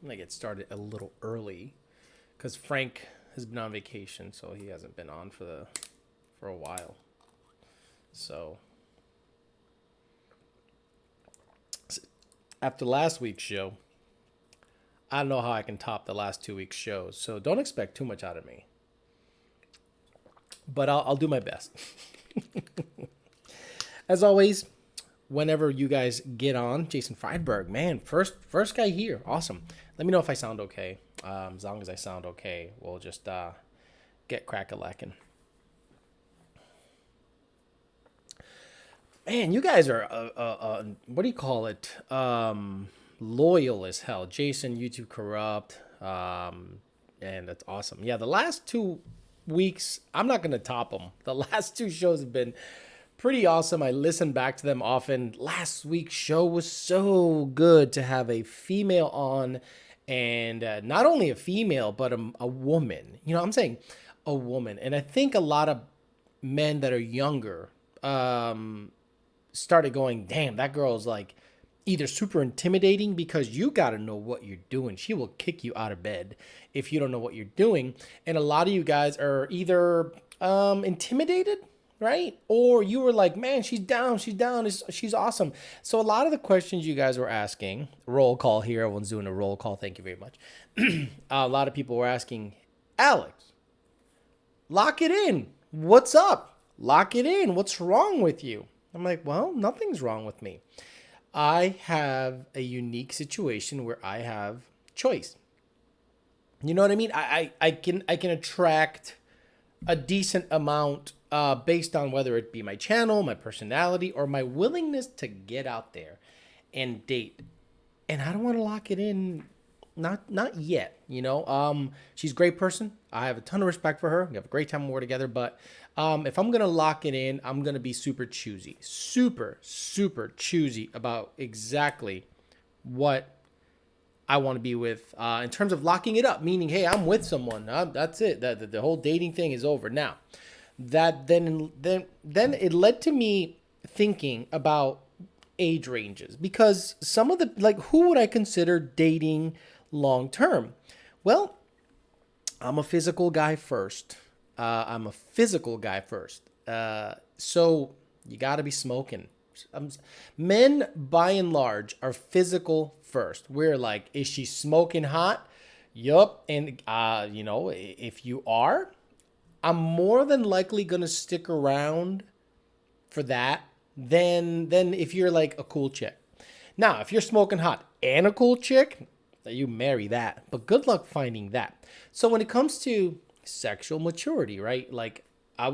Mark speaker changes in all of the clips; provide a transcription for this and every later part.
Speaker 1: I'm gonna get started a little early because Frank has been on vacation, so he hasn't been on for a while. So after last week's show, I don't know how I can top the last 2 weeks' shows. So don't expect too much out of me, but I'll do my best. As always, whenever you guys get on, Jason Friedberg, man, first guy here, awesome. Let me know if I sound okay. As long as I sound okay, we'll just get crack-a-lacking. Man, you guys are what do you call it? Loyal as hell. Jason, YouTube corrupt, and that's awesome. Yeah, the last 2 weeks, I'm not gonna top them. The last two shows have been pretty awesome. I listen back to them often. Last week's show was so good to have a female on, and not only a female, but a woman. You know, I'm saying a woman, and I think a lot of men that are younger started going, damn, that girl's like either super intimidating because you got to know what you're doing. She will kick you out of bed if you don't know what you're doing. And a lot of you guys are either intimidated, right? Or you were like, man, she's down, she's awesome. So a lot of the questions you guys were asking, roll call here, everyone's doing a roll call, thank you very much. A lot of people were asking, Alex, lock it in. What's up? Lock it in. What's wrong with you? I'm like, well, nothing's wrong with me. I have a unique situation where I have choice. You know what I mean? I can attract a decent amount based on whether it be my channel, my personality, or my willingness to get out there and date. And I don't want to lock it in. Not yet, you know. She's a great person. I have a ton of respect for her. We have a great time when we're together. But if I'm gonna lock it in, I'm gonna be super choosy, super choosy about exactly what I want to be with in terms of locking it up. Meaning, hey, I'm with someone. That's it. The whole dating thing is over now. That then it led to me thinking about age ranges, because some of the, like, who would I consider dating long term? Well, I'm a physical guy first. So you got to be smoking. Men, by and large, are physical first. We're like, is she smoking hot? Yup. And, you know, if you are, I'm more than likely going to stick around for that than if you're like a cool chick. Now, if you're smoking hot and a cool chick, you marry that. But good luck finding that. So when it comes to sexual maturity, right? Like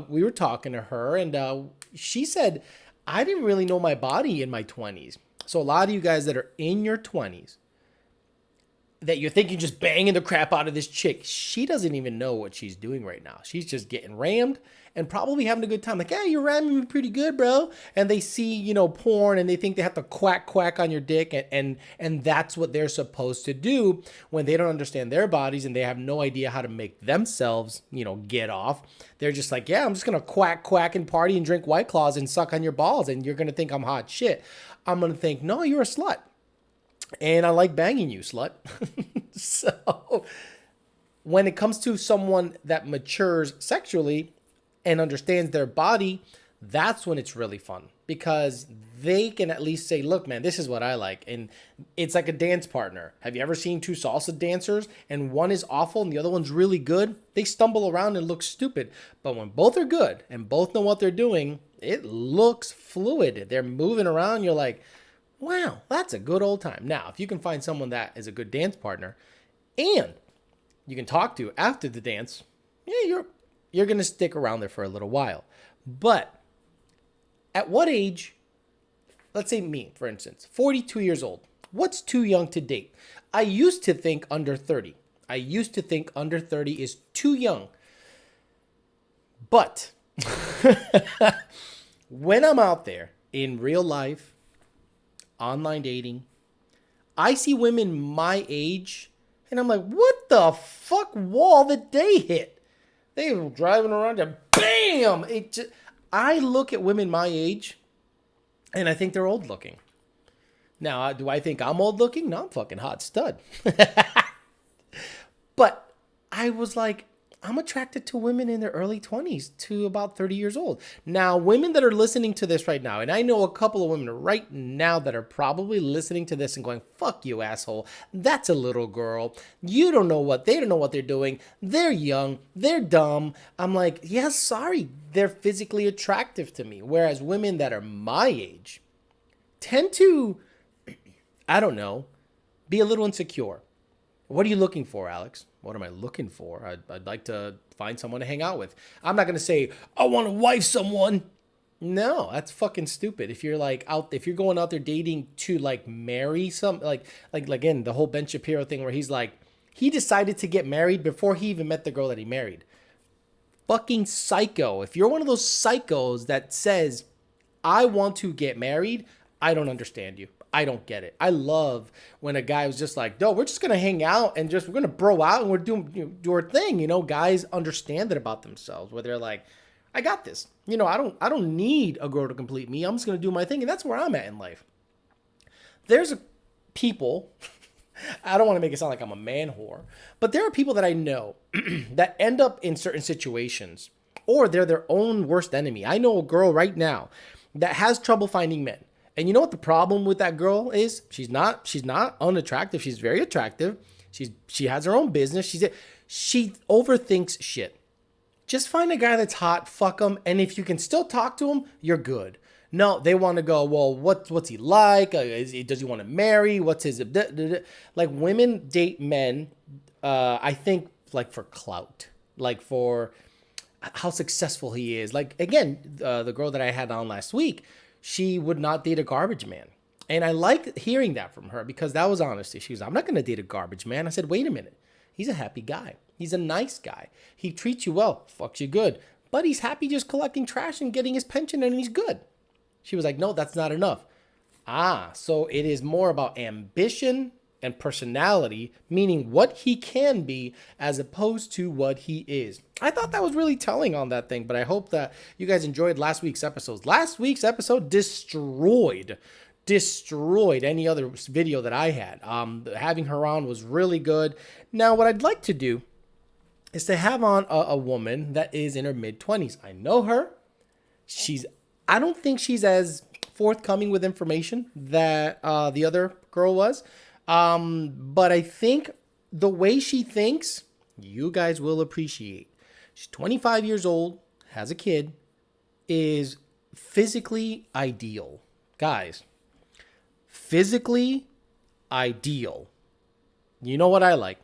Speaker 1: we were talking to her, and she said, I didn't really know my body in my 20s. So a lot of you guys that are in your 20s, that you're thinking just banging the crap out of this chick, she doesn't even know what she's doing right now. She's just getting rammed and probably having a good time. Like, hey, you're ramming me pretty good, bro. And they see, you know, porn, and they think they have to quack on your dick, and that's what they're supposed to do when they don't understand their bodies and they have no idea how to make themselves, you know, get off. They're just like, yeah, I'm just gonna quack and party and drink White Claws and suck on your balls, and you're gonna think I'm hot shit. I'm gonna think, no, you're a slut. And I like banging you, slut. So when it comes to someone that matures sexually and understands their body, that's when it's really fun, because they can at least say, look, man, this is what I like. And it's like a dance partner. Have you ever seen two salsa dancers and one is awful and the other one's really good? They stumble around and look stupid. But when both are good and both know what they're doing, it looks fluid. They're moving around. You're like, wow, that's a good old time. Now, if you can find someone that is a good dance partner and you can talk to after the dance, yeah, you're going to stick around there for a little while. But at what age, let's say me, for instance, 42 years old, what's too young to date? I used to think under 30. I used to think under 30 is too young. But when I'm out there in real life, online dating, I see women my age, and I'm like, what the fuck wall did they hit? They were driving around and bam! I look at women my age, and I think they're old looking. Now, do I think I'm old looking? No, I'm fucking hot stud. But I was like, I'm attracted to women in their early 20s to about 30 years old. Now, women that are listening to this right now, and I know a couple of women right now that are probably listening to this and going, fuck you, asshole. That's a little girl. You don't know what, they don't know what they're doing. They're young. They're dumb. I'm like, yeah, sorry. They're physically attractive to me. Whereas women that are my age tend to, I don't know, be a little insecure. What are you looking for, Alex? What am I looking for? I'd like to find someone to hang out with. I'm not going to say, I want to wife someone. No, that's fucking stupid. If you're like if you're going out there dating to like marry like again, the whole Ben Shapiro thing where he's like, he decided to get married before he even met the girl that he married. Fucking psycho. If you're one of those psychos that says, I want to get married, I don't understand you. I don't get it. I love when a guy was just like, no, we're just going to hang out and we're going to bro out and we're doing do our thing. Guys understand that about themselves where they're like, I got this. I don't need a girl to complete me. I'm just going to do my thing. And that's where I'm at in life. There's people, I don't want to make it sound like I'm a man whore, but there are people that I know that end up in certain situations or they're their own worst enemy. I know a girl right now that has trouble finding men. And you know what the problem with that girl is? She's not unattractive. She's very attractive. She has her own business. She overthinks shit. Just find a guy that's hot, fuck him, and if you can still talk to him, you're good. No, they want to go, well, what's he like? Does he want to marry? What's his... Like, women date men, I think, like, for clout. Like, for how successful he is. Like, again, the girl that I had on last week, she would not date a garbage man. And I like hearing that from her because that was honesty. She was, I'm not going to date a garbage man. I said, wait a minute. He's a happy guy. He's a nice guy. He treats you well, fucks you good. But he's happy just collecting trash and getting his pension and he's good. She was like, no, that's not enough. So it is more about ambition and personality, meaning what he can be as opposed to what he is. I thought that was really telling on that thing, but I hope that you guys enjoyed last week's episodes. Last week's episode destroyed any other video that I had. Having her on was really good. Now, what I'd like to do is to have on a woman that is in her mid-20s. I know her. I don't think she's as forthcoming with information that the other girl was. But I think the way she thinks, you guys will appreciate. She's 25 years old, has a kid, is physically ideal. Guys, physically ideal. You know what I like.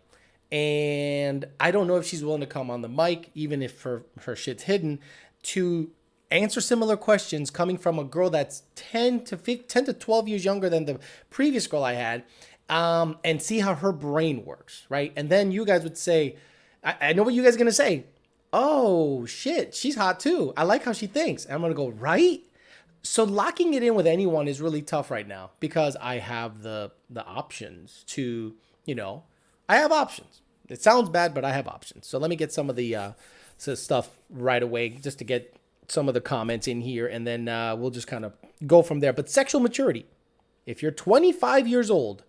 Speaker 1: And I don't know if she's willing to come on the mic, even if her shit's hidden, to answer similar questions coming from a girl that's 10 to 12 years younger than the previous girl I had. And see how her brain works, right? And then you guys would say, I know what you guys are going to say. Oh, shit, she's hot too. I like how she thinks. And I'm going to go, right? So locking it in with anyone is really tough right now because I have the options to, I have options. It sounds bad, but I have options. So let me get some of the stuff right away just to get some of the comments in here. And then we'll just kind of go from there. But sexual maturity. If you're 25 years old,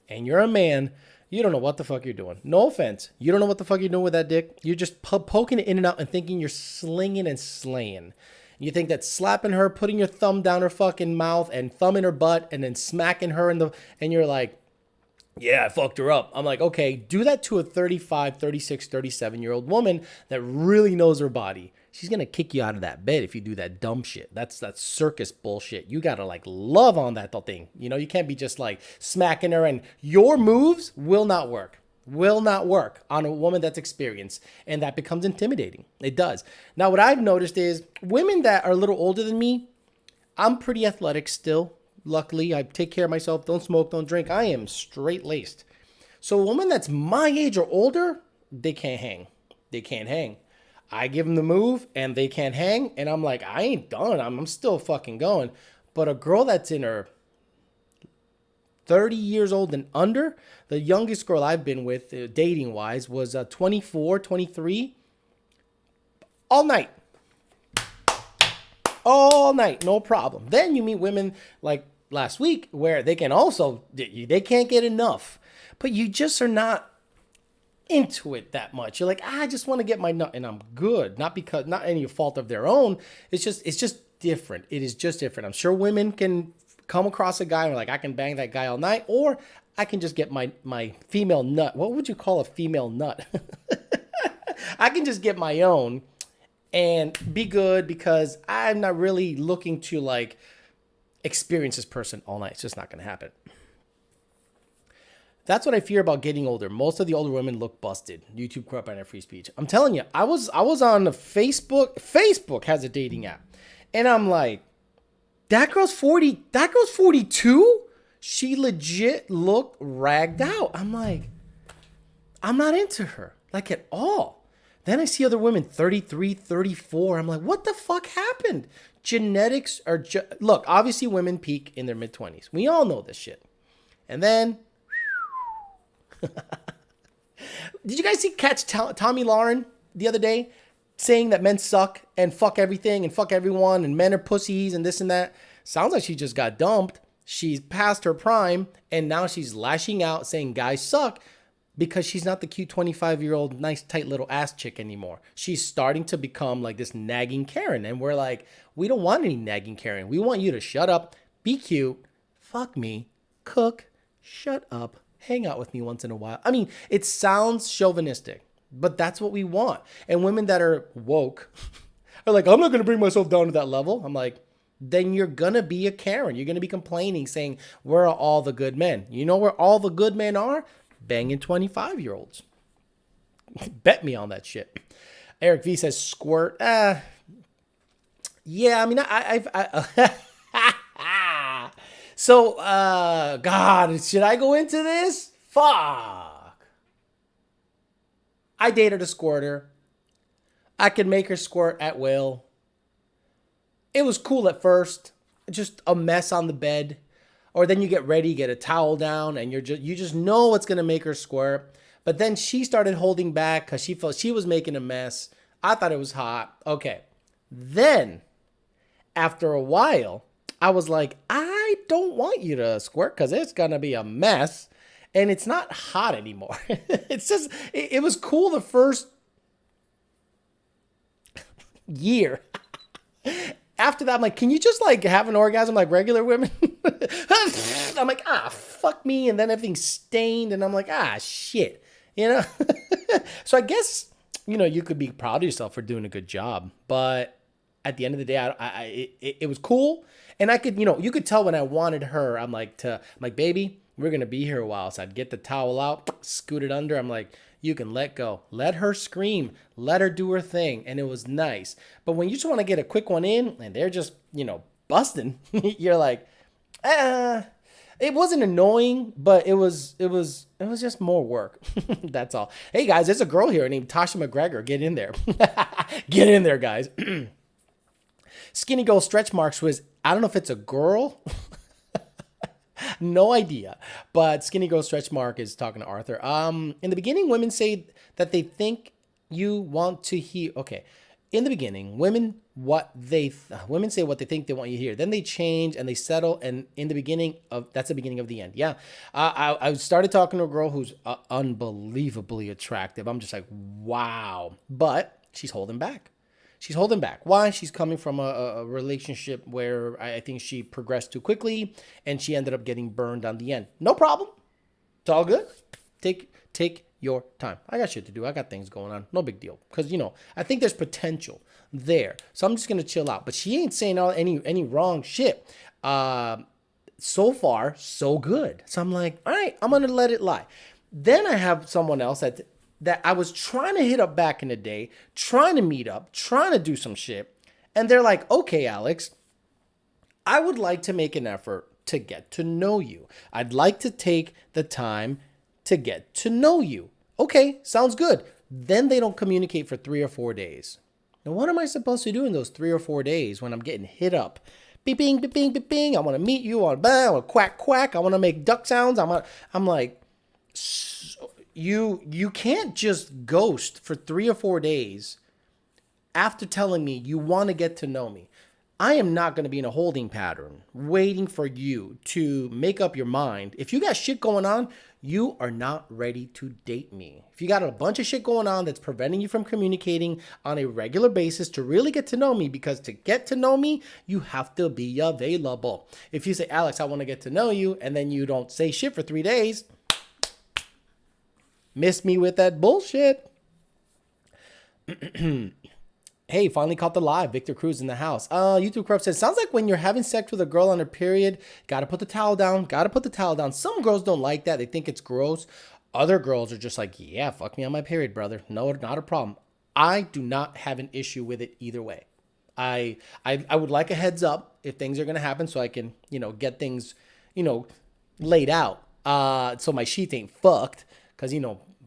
Speaker 1: and you're a man, you don't know what the fuck you're doing. No offense. You don't know what the fuck you're doing with that dick. You're just poking it in and out and thinking you're slinging and slaying. You think that slapping her, putting your thumb down her fucking mouth and thumb in her butt and then smacking her and you're like, yeah, I fucked her up. I'm like, okay, do that to a 35, 36, 37-year-old woman that really knows her body. She's going to kick you out of that bed if you do that dumb shit. That's circus bullshit. You got to like love on that thing. You can't be just like smacking her and your moves will not work. Will not work on a woman that's experienced. And that becomes intimidating. It does. Now, what I've noticed is women that are a little older than me, I'm pretty athletic still. Luckily, I take care of myself. Don't smoke, don't drink. I am straight laced. So a woman that's my age or older, they can't hang. They can't hang. I give them the move and they can't hang. And I'm like, I ain't done. I'm still fucking going. But a girl that's in her 30 years old and under, the youngest girl I've been with dating wise was 24, 23. All night, no problem. Then you meet women like last week, where they can't get enough, but you just are not into it that much. You're like, I just want to get my nut and I'm good. Not any fault of their own. It's just different. It is just different. I'm sure women can come across a guy and like, I can bang that guy all night, or I can just get my female nut. What would you call a female nut? I can just get my own and be good, because I'm not really looking to like experience this person all night. It's just not going to happen. That's what I fear about getting older. Most of the older women look busted. YouTube corrupt by free speech. I'm telling you, I was on the Facebook. Facebook has a dating app. And I'm like, that girl's 40. That girl's 42? She legit looked ragged out. I'm like, I'm not into her, like, at all. Then I see other women, 33, 34. I'm like, what the fuck happened? Genetics are look, obviously women peak in their mid-20s. We all know this shit. And then did you guys catch Tommy Lauren the other day saying that men suck and fuck everything and fuck everyone and men are pussies and this and that? Sounds like she just got dumped. She's past her prime and now she's lashing out saying guys suck because she's not the cute 25-year-old nice tight little ass chick anymore. She's starting to become like this nagging Karen, and we're like, we don't want any nagging Karen. We want you to shut up, be cute, fuck me, cook, shut up, hang out with me once in a while. I mean, it sounds chauvinistic, but that's what we want. And women that are woke are like, I'm not going to bring myself down to that level. I'm like, then you're going to be a Karen. You're going to be complaining, saying, where are all the good men? You know where all the good men are? Banging 25-year-olds. Bet me on that shit. Eric V says, squirt. Yeah, I mean, So, God, should I go into this? Fuck. I dated a squirter. I could make her squirt at will. It was cool at first. Just a mess on the bed. Or then you get ready, get a towel down, and you just know what's going to make her squirt. But then she started holding back because she felt she was making a mess. I thought it was hot. Okay. Then, after a while, I was like, I don't want you to squirt because it's going to be a mess. And it's not hot anymore. It's just, it was cool the first year. After that, I'm like, can you just like have an orgasm like regular women? I'm like, fuck me. And then everything's stained. And I'm like, shit. You know? So I guess, you could be proud of yourself for doing a good job. But at the end of the day, it was cool. And I could, you could tell when I wanted her, I'm like, baby, we're going to be here a while. So I'd get the towel out, scoot it under. I'm like, you can let go. Let her scream. Let her do her thing. And it was nice. But when you just want to get a quick one in and they're just, busting, you're like, it wasn't annoying, but it was just more work. That's all. Hey guys, there's a girl here named Tasha McGregor. Get in there. Get in there, guys. Skinny Girl Stretch Marks was, I don't know if it's a girl. No idea. But Skinny Girl Stretch Mark is talking to Arthur. In the beginning, women say that they think you want to hear. Okay. In the beginning, women say what they think they want you to hear. Then they change and they settle. And in the beginning that's the beginning of the end. Yeah. I started talking to a girl who's unbelievably attractive. I'm just like, wow. But she's holding back. She's holding back. Why? She's coming from a relationship where I think she progressed too quickly and she ended up getting burned on the end. No problem. It's all good. Take your time. I got shit to do. I got things going on. No big deal. Because, I think there's potential there. So I'm just going to chill out. But she ain't saying any wrong shit. So far, so good. So I'm like, all right, I'm going to let it lie. Then I have someone else that I was trying to hit up back in the day, trying to meet up, trying to do some shit. And they're like, okay, Alex, I would like to make an effort to get to know you. I'd like to take the time to get to know you. Okay, sounds good. Then they don't communicate for 3 or 4 days. Now, what am I supposed to do in those 3 or 4 days when I'm getting hit up? Beep, bing, beep, bing, beep, bing. I want to meet you. I want to quack, quack. I want to make duck sounds. I'm like, you can't just ghost for 3 or 4 days after telling me you want to get to know me. I am not going to be in a holding pattern waiting for you to make up your mind. If you got shit going on, you are not ready to date me. If you got a bunch of shit going on that's preventing you from communicating on a regular basis to really get to know me, because to get to know me, you have to be available. If you say, Alex, I want to get to know you, and then you don't say shit for 3 days, miss me with that bullshit. Hey, finally caught the live. Victor Cruz in the house. YouTube Corrupt says, sounds like when you're having sex with a girl on her period, gotta put the towel down, gotta put the towel down. Some girls don't like that. They think it's gross. Other girls are just like, yeah, fuck me on my period, brother. No, not a problem. I do not have an issue with it either way. I would like a heads up if things are gonna happen so I can, get things, laid out. So my sheath ain't fucked because,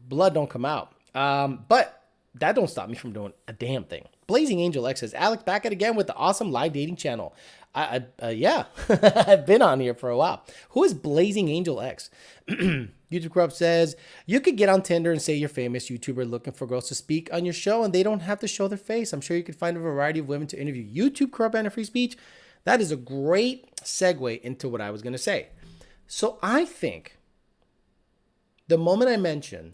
Speaker 1: blood don't come out. But that don't stop me from doing a damn thing. Blazing Angel X says, Alex, back at again with the awesome live dating channel. Yeah, I've been on here for a while. Who is Blazing Angel X? YouTube Corrupt says, you could get on Tinder and say you're famous YouTuber looking for girls to speak on your show, and they don't have to show their face. I'm sure you could find a variety of women to interview. YouTube Corrupt and free speech. That is a great segue into what I was going to say. So I think the moment I mention,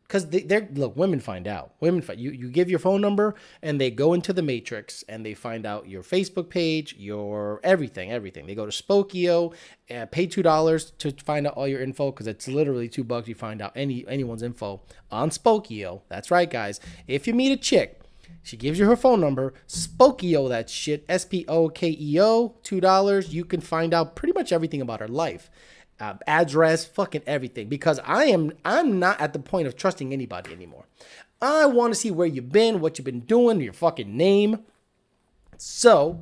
Speaker 1: because look, women find out. You give your phone number and they go into the matrix and they find out your Facebook page, your everything. They go to Spokio and pay $2 to find out all your info, because it's literally $2 you find out anyone's info on Spokio. That's right, guys. If you meet a chick, she gives you her phone number, Spokio that shit, Spokeo, $2. You can find out pretty much everything about her life. Address, fucking everything, because I'm not at the point of trusting anybody anymore. I want to see where you've been, what you've been doing, your fucking name. So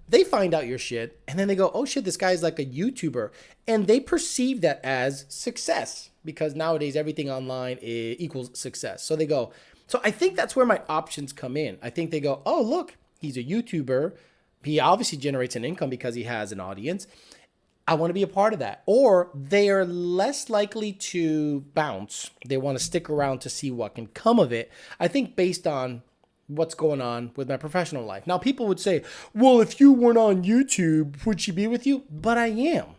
Speaker 1: they find out your shit, and then they go, oh shit, this guy's like a YouTuber, and they perceive that as success, because nowadays everything online equals success. So they go, so I think that's where my options come in. I think they go, oh look, he's a YouTuber, he obviously generates an income because he has an audience. I want to be a part of that. Or they are less likely to bounce. They want to stick around to see what can come of it. I think based on what's going on with my professional life. Now, people would say, well, if you weren't on YouTube, would she be with you? But I am.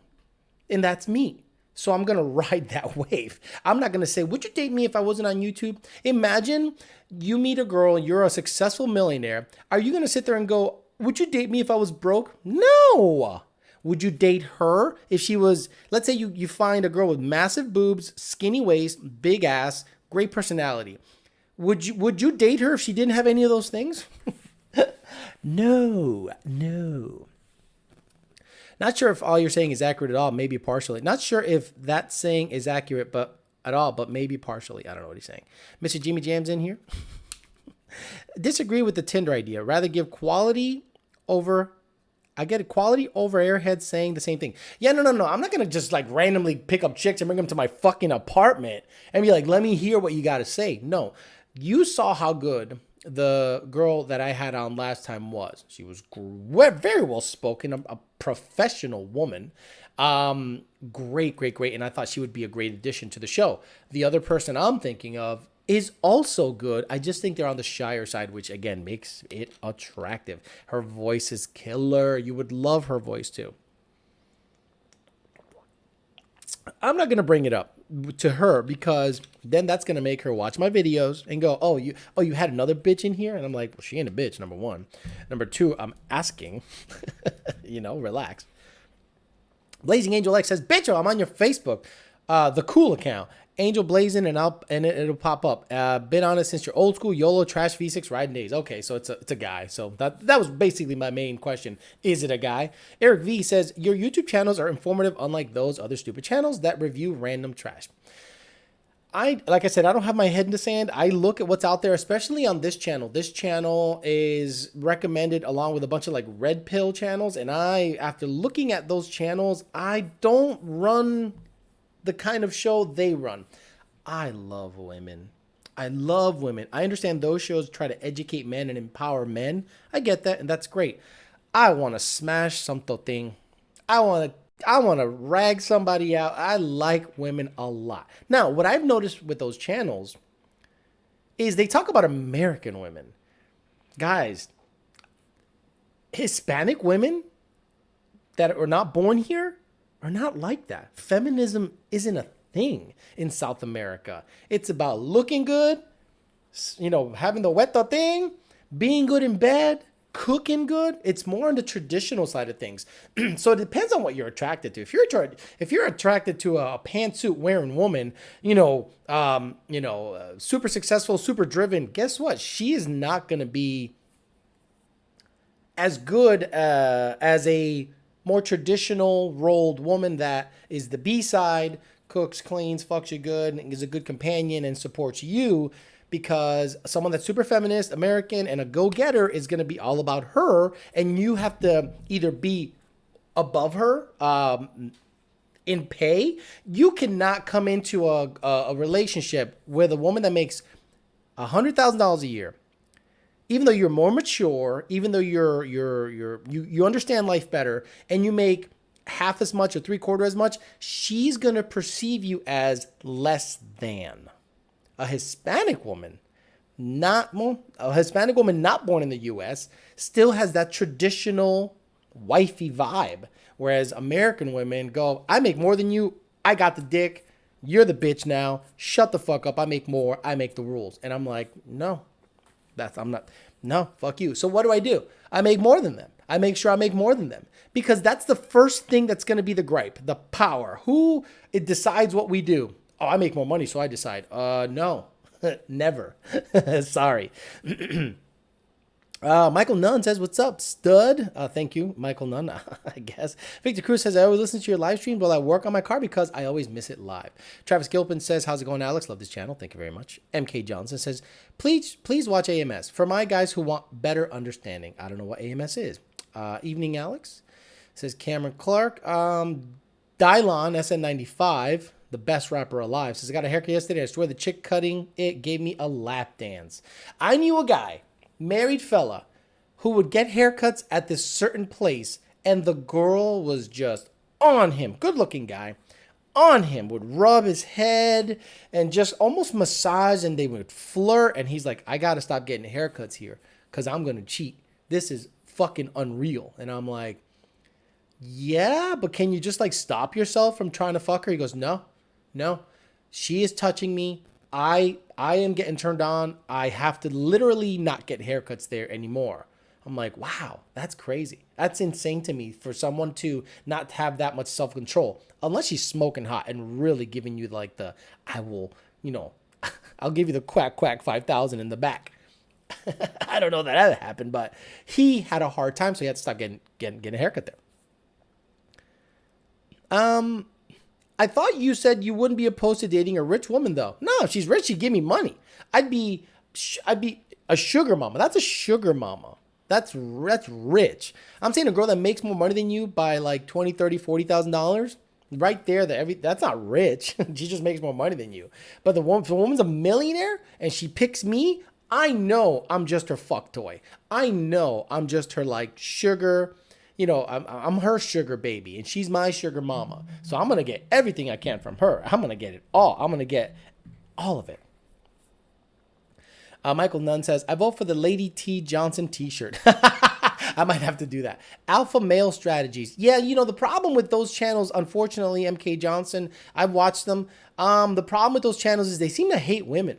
Speaker 1: And that's me. So I'm going to ride that wave. I'm not going to say, would you date me if I wasn't on YouTube? Imagine you meet a girl, you're a successful millionaire. Are you going to sit there and go, would you date me if I was broke? No. Would you date her if she was, let's say you find a girl with massive boobs, skinny waist, big ass, great personality. Would you date her if she didn't have any of those things? No. Not sure if all you're saying is accurate at all, maybe partially. Not sure if that saying is accurate at all, but maybe partially. I don't know what he's saying. Mr. Jimmy Jam's in here. Disagree with the Tinder idea. Rather give quality over... I get quality over airheads saying the same thing. Yeah, no. I'm not going to just like randomly pick up chicks and bring them to my fucking apartment and be like, let me hear what you got to say. No, you saw how good the girl that I had on last time was. She was very well spoken, a professional woman. Great. And I thought she would be a great addition to the show. The other person I'm thinking of is also good. I just think they're on the shyer side, which again makes it attractive. Her voice is killer. You would love her voice too. I'm not going to bring it up to her because then that's going to make her watch my videos and go, oh, you had another bitch in here? And I'm like, well, she ain't a bitch, number one. Number two, I'm asking, relax. Blazing Angel X says, bitch, I'm on your Facebook, the cool account. Angel Blazing, and it'll pop up. Been on it since your old school YOLO trash V6 riding days. Okay, so it's a guy. So that was basically my main question. Is it a guy? Eric V says, your YouTube channels are informative, unlike those other stupid channels that review random trash. Like I said, I don't have my head in the sand. I look at what's out there, especially on this channel. This channel is recommended along with a bunch of like red pill channels. And after looking at those channels, I don't run the kind of show they run. I love women. I understand those shows try to educate men and empower men. I get that, and that's great. I want to smash something. I want to rag somebody out. I like women a lot. Now, what I've noticed with those channels is they talk about American women. Guys, Hispanic women that are not born here are not like that. Feminism isn't a thing in South America. It's about looking good, having the wet thing, being good in bed, cooking good. It's more on the traditional side of things. So it depends on what you're attracted to. If you're attracted to a pantsuit wearing woman, super successful, super driven, guess what? She is not going to be as good as a more traditional rolled woman that is the B side, cooks, cleans, fucks you good, and is a good companion and supports you, because someone that's super feminist, American, and a go-getter is going to be all about her, and you have to either be above her in pay. You cannot come into a relationship with a woman that makes $100,000 a year, even though you're more mature, even though you understand life better, and you make half as much or 3/4 as much, she's gonna perceive you as less than. A Hispanic woman not born in the U.S. still has that traditional wifey vibe, whereas American women go, I make more than you, I got the dick, you're the bitch now, shut the fuck up, I make more, I make the rules. And I'm like, no. Fuck you. So what do? I make more than them. I make sure I make more than them, because that's the first thing that's going to be the gripe, the power. Who it decides what we do? Oh, I make more money, so I decide. No, never. Sorry. Michael Nunn says, what's up, stud? Thank you, Michael Nunn, I guess. Victor Cruz says, I always listen to your live streams while I work on my car because I always miss it live. Travis Gilpin says, how's it going, Alex? Love this channel. Thank you very much. MK Johnson says, please watch AMS for my guys who want better understanding. I don't know what AMS is. Evening, Alex. Says Cameron Clark. Dylon, SN95, the best rapper alive, says, I got a haircut yesterday. I swear the chick cutting it gave me a lap dance. I knew a guy, married fella, who would get haircuts at this certain place, and the girl was just on him. Good looking guy. On him, would rub his head and just almost massage, and they would flirt. And he's like, I got to stop getting haircuts here because I'm going to cheat. This is fucking unreal. And I'm like, yeah, but can you just like stop yourself from trying to fuck her? He goes, no. She is touching me. I am getting turned on. I have to literally not get haircuts there anymore. I'm like, wow, that's crazy. That's insane to me for someone to not have that much self-control. Unless she's smoking hot and really giving you like I'll give you the quack 5,000 in the back. I don't know that ever happened, but he had a hard time, so he had to stop getting a haircut there. I thought you said you wouldn't be opposed to dating a rich woman, though. No, if she's rich, she'd give me money. I'd be a sugar mama. That's a sugar mama. That's rich. I'm saying a girl that makes more money than you by like $20,000, $30,000, $40,000. Right there, that's not rich. She just makes more money than you. But if the woman's a millionaire and she picks me, I know I'm just her fuck toy. I know I'm just her like sugar. I'm her sugar baby, and she's my sugar mama. So I'm going to get everything I can from her. I'm going to get it all. I'm going to get all of it. Michael Nunn says, I vote for the Lady T Johnson t-shirt. I might have to do that. Alpha male strategies. Yeah, the problem with those channels, unfortunately, MK Johnson, I've watched them. The problem with those channels is they seem to hate women.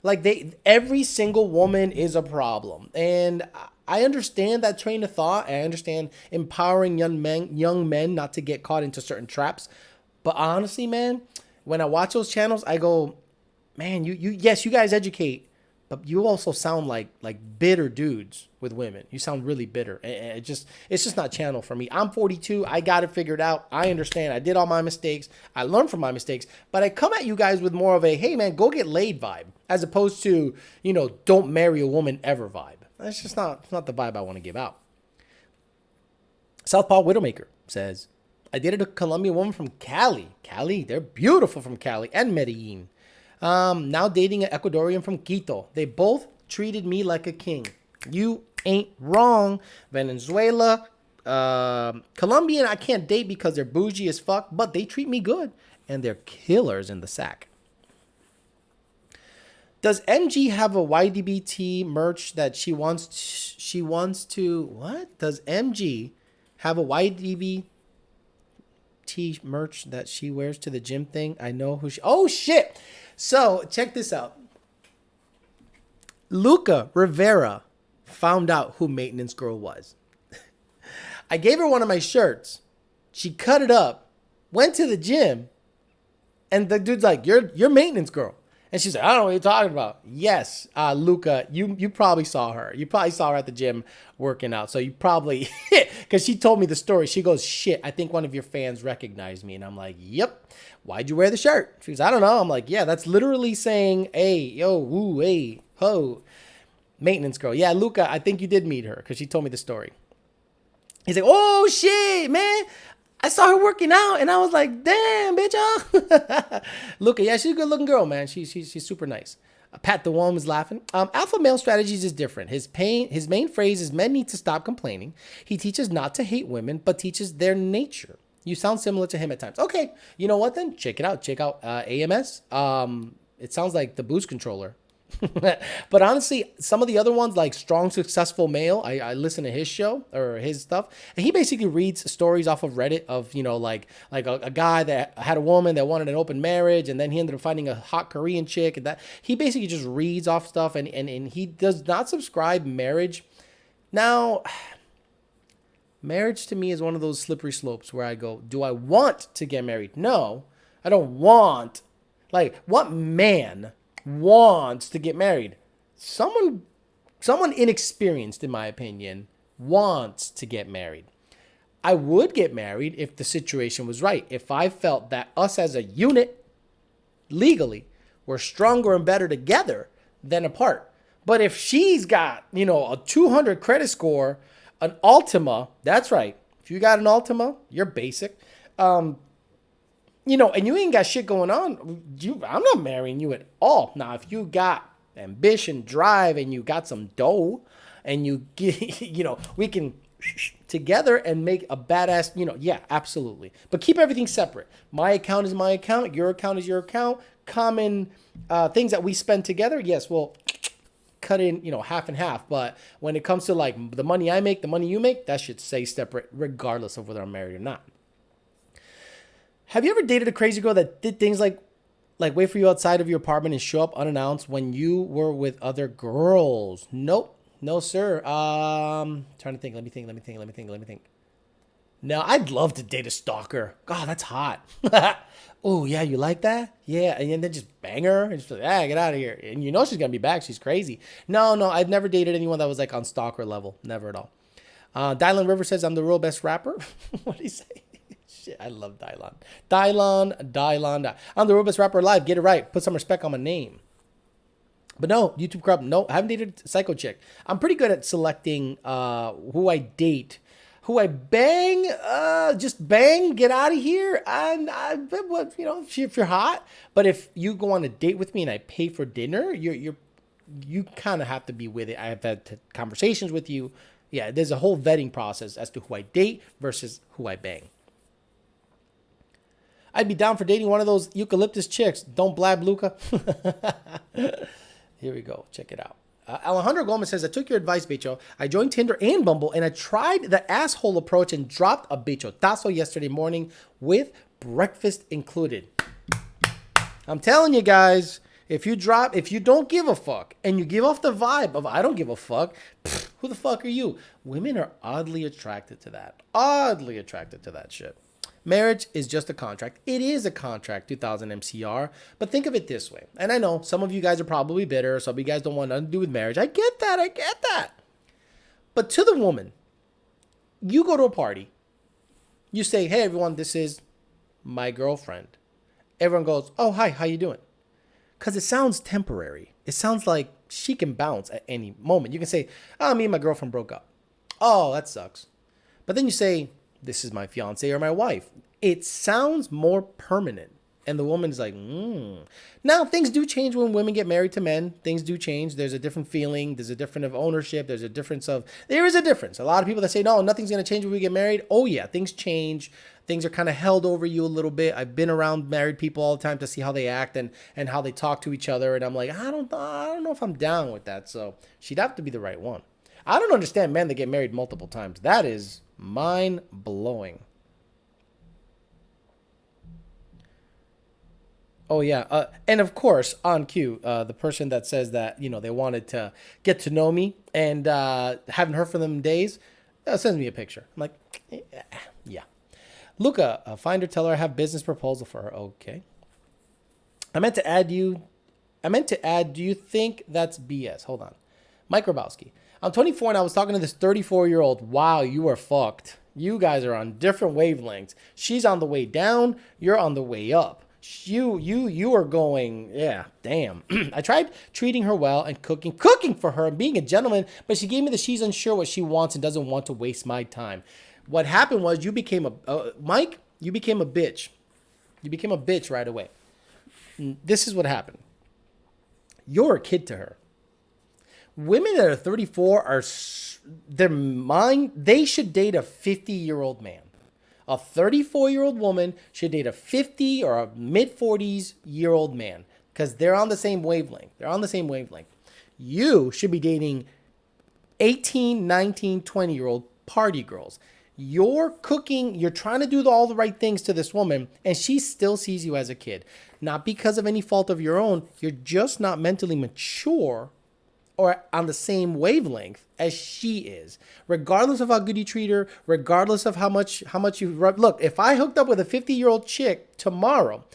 Speaker 1: Like every single woman is a problem. And I understand that train of thought. I understand empowering young men not to get caught into certain traps. But honestly, man, when I watch those channels, I go, man, you guys educate, but you also sound like bitter dudes with women. You sound really bitter. And it's just not channel for me. I'm 42. I got it figured out. I understand. I did all my mistakes. I learned from my mistakes. But I come at you guys with more of a, hey, man, go get laid vibe, as opposed to, don't marry a woman ever vibe. That's just not the vibe I want to give out. Southpaw Widowmaker says, I dated a Colombian woman from Cali. Cali, they're beautiful from Cali and Medellin. Now dating an Ecuadorian from Quito. They both treated me like a king. You ain't wrong. Venezuela, Colombian, I can't date because they're bougie as fuck, but they treat me good. And they're killers in the sack. Does MG have a YDBT merch that she wants to what? Does MG have a YDBT merch that she wears to the gym thing? I know who she... Oh, shit. So, check this out. Luca Rivera found out who Maintenance Girl was. I gave her one of my shirts. She cut it up, went to the gym, and the dude's like, you're Maintenance Girl. And she's like, I don't know what you're talking about. Yes, Luca, you probably saw her. You probably saw her at the gym working out. So you probably, because she told me the story. She goes, shit, I think one of your fans recognized me. And I'm like, yep. Why'd you wear the shirt? She goes, I don't know. I'm like, yeah, that's literally saying, hey, yo, woo, hey, ho, Maintenance Girl. Yeah, Luca, I think you did meet her because she told me the story. He's like, oh, shit, man. I saw her working out, and I was like, damn, bitch, oh. Luca, yeah, she's a good-looking girl, man. She's super nice. Pat the One was laughing. Alpha male strategies is different. His main phrase is men need to stop complaining. He teaches not to hate women, but teaches their nature. You sound similar to him at times. Okay, you know what then? Check it out. Check out AMS. It sounds like the boost controller. But honestly, some of the other ones like Strong Successful Male, I listen to his show or his stuff, and he basically reads stories off of Reddit of, you know, like a guy that had a woman that wanted an open marriage, and then he ended up finding a hot Korean chick, and that he basically just reads off stuff, and he does not subscribe marriage. Now, marriage to me is one of those slippery slopes where I go, do I want to get married? No, I don't want. Like, what man wants to get married? Someone inexperienced, in my opinion, wants to get married. I would get married if the situation was right. If I felt that us as a unit, legally, were stronger and better together than apart. But if she's got, you know, a 200 credit score, an Altima, that's right. If you got an Altima, you're basic. You know, and you ain't got shit going on, I'm not marrying you at all. Now, if you got ambition, drive, and you got some dough, and you get, you know, we can together and make a badass, you know, yeah, absolutely. But keep everything separate. My account is my account. Your account is your account. Common things that we spend together, yes, we'll cut in, you know, half and half. But when it comes to like the money I make, the money you make, that should stay separate regardless of whether I'm married or not. Have you ever dated a crazy girl that did things like wait for you outside of your apartment and show up unannounced when you were with other girls? Nope. No, sir. Trying to think. Let me think. No, I'd love to date a stalker. God, that's hot. Oh, yeah, you like that? Yeah, and then just bang her and just like, get out of here. And you know she's going to be back. She's crazy. No, I've never dated anyone that was like on stalker level. Never at all. Dylan River says, I'm the real best rapper. What did he say? Shit, I love Dylan. Dylan. I'm the real best rapper alive. Get it right. Put some respect on my name. But no, YouTube corrupt. No, I haven't dated a psycho chick. I'm pretty good at selecting who I date. Who I bang, just bang, get out of here. And you know, if you're hot, but if you go on a date with me and I pay for dinner, you kind of have to be with it. I have had conversations with you. Yeah, there's a whole vetting process as to who I date versus who I bang. I'd be down for dating one of those eucalyptus chicks. Don't blab, Luca. Here we go. Check it out. Alejandro Gomez says, I took your advice, Becho. I joined Tinder and Bumble, and I tried the asshole approach and dropped a Bechotazo yesterday morning with breakfast included. I'm telling you guys, if you don't give a fuck, and you give off the vibe of I don't give a fuck, who the fuck are you? Women are oddly attracted to that. Oddly attracted to that shit. Marriage is just a contract. It is a contract, 2000 MCR. But think of it this way. And I know some of you guys are probably bitter. Some of you guys don't want nothing to do with marriage. I get that. But to the woman, you go to a party. You say, hey, everyone, this is my girlfriend. Everyone goes, oh, hi, how you doing? Because it sounds temporary. It sounds like she can bounce at any moment. You can say, oh, me and my girlfriend broke up. Oh, that sucks. But then you say, this is my fiance or my wife. It sounds more permanent. And the woman's like, Now, things do change when women get married to men. Things do change. There's a different feeling. There's a different of ownership. There is a difference. A lot of people that say, no, nothing's going to change when we get married. Oh, yeah, things change. Things are kind of held over you a little bit. I've been around married people all the time to see how they act and how they talk to each other. And I'm like, I don't know if I'm down with that. So she'd have to be the right one. I don't understand men that get married multiple times. That is mind blowing. Oh yeah, and of course on cue, the person that says that they wanted to get to know me and haven't heard from them in days sends me a picture. I'm like, yeah. Luca, find her, tell her I have business proposal for her. Okay. I meant to add. Do you think that's BS? Hold on, Mike Grabowski. I'm 24 and I was talking to this 34-year-old. Wow, you are fucked. You guys are on different wavelengths. She's on the way down. You're on the way up. You are going, yeah, damn. I tried treating her well and cooking for her and being a gentleman, but she gave me the she's unsure what she wants and doesn't want to waste my time. What happened was you became Mike, you became a bitch. You became a bitch right away. This is what happened. You're a kid to her. Women that are 34 they should date a 50-year-old man. A 34-year-old woman should date a 50 or a mid-40s-year-old man because they're on the same wavelength. You should be dating 18, 19, 20-year-old party girls. You're cooking, you're trying to do all the right things to this woman, and she still sees you as a kid. Not because of any fault of your own. You're just not mentally mature or on the same wavelength as she is, regardless of how good you treat her, regardless of how much you rub. Look, if I hooked up with a 50-year-old chick tomorrow,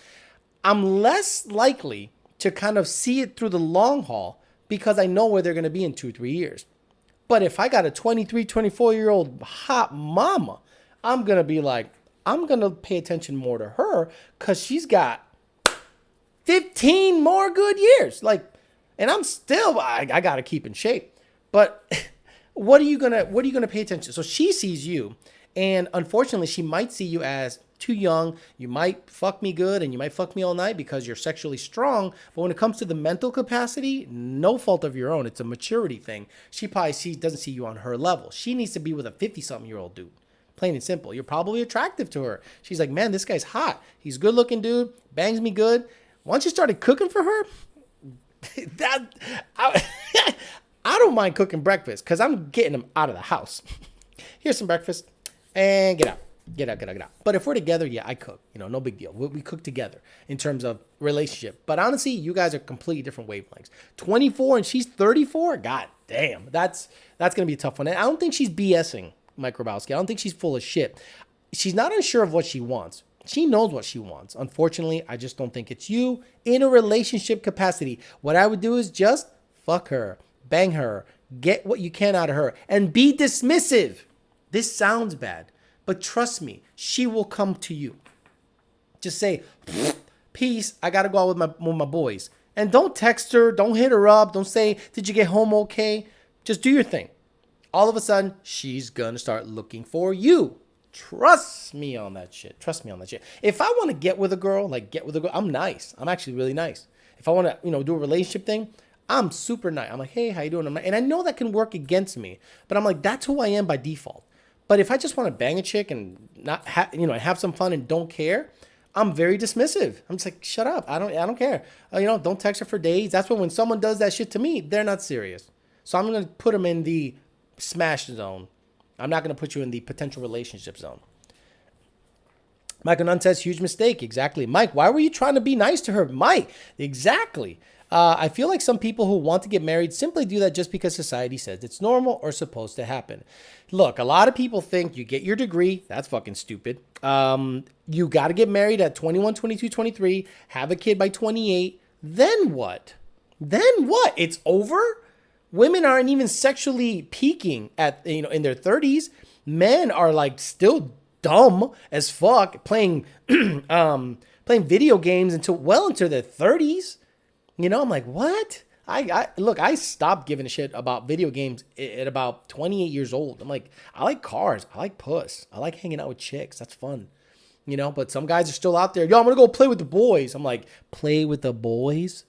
Speaker 1: I'm less likely to kind of see it through the long haul because I know where they're going to be in 2-3 years. But if I got a 23, 24-year-old hot mama, I'm going to be like, I'm going to pay attention more to her because she's got 15 more good years. And I'm still, I got to keep in shape. But what are you going to pay attention? So she sees you, and unfortunately, she might see you as too young. You might fuck me good and you might fuck me all night because you're sexually strong. But when it comes to the mental capacity, no fault of your own. It's a maturity thing. She probably doesn't see you on her level. She needs to be with a 50-something-year-old dude. Plain and simple. You're probably attractive to her. She's like, man, this guy's hot. He's a good looking dude. Bangs me good. Once you started cooking for her, I don't mind cooking breakfast because I'm getting them out of the house. Here's some breakfast and get out. But if we're together, yeah, I cook. No big deal. We cook together in terms of relationship. But honestly, you guys are completely different wavelengths. 24 and she's 34. God damn, that's gonna be a tough one. And I don't think she's BSing, Mike Grabowski. I don't think she's full of shit. She's not unsure of what she wants. She knows what she wants. Unfortunately, I just don't think it's you in a relationship capacity. What I would do is just fuck her, bang her, get what you can out of her, and be dismissive. This sounds bad, but trust me, she will come to you. Just say, peace, I got to go out with my boys. And don't text her, don't hit her up, don't say, did you get home okay? Just do your thing. All of a sudden, she's going to start looking for you. Trust me on that shit. If I want to get with a girl, I'm nice. I'm actually really nice. If I want to, do a relationship thing, I'm super nice. I'm like, hey, how you doing? And I know that can work against me, but I'm like, that's who I am by default. But if I just want to bang a chick and not have some fun and don't care, I'm very dismissive. I'm just like, shut up. I don't care. Don't text her for days. That's when someone does that shit to me, they're not serious. So I'm going to put them in the smash zone. I'm not going to put you in the potential relationship zone. Michael Nunn says, huge mistake. Exactly. Mike, why were you trying to be nice to her? Mike, exactly. I feel like some people who want to get married simply do that just because society says it's normal or supposed to happen. Look, a lot of people think you get your degree. That's fucking stupid. You got to get married at 21, 22, 23, have a kid by 28. Then what? It's over? Women aren't even sexually peaking at, in their 30s. Men are still dumb as fuck playing video games into their 30s. I'm like, what? I stopped giving a shit about video games at about 28 years old. I'm like, I like cars. I like puss. I like hanging out with chicks. That's fun. But some guys are still out there. Yo, I'm going to go play with the boys. I'm like, play with the boys?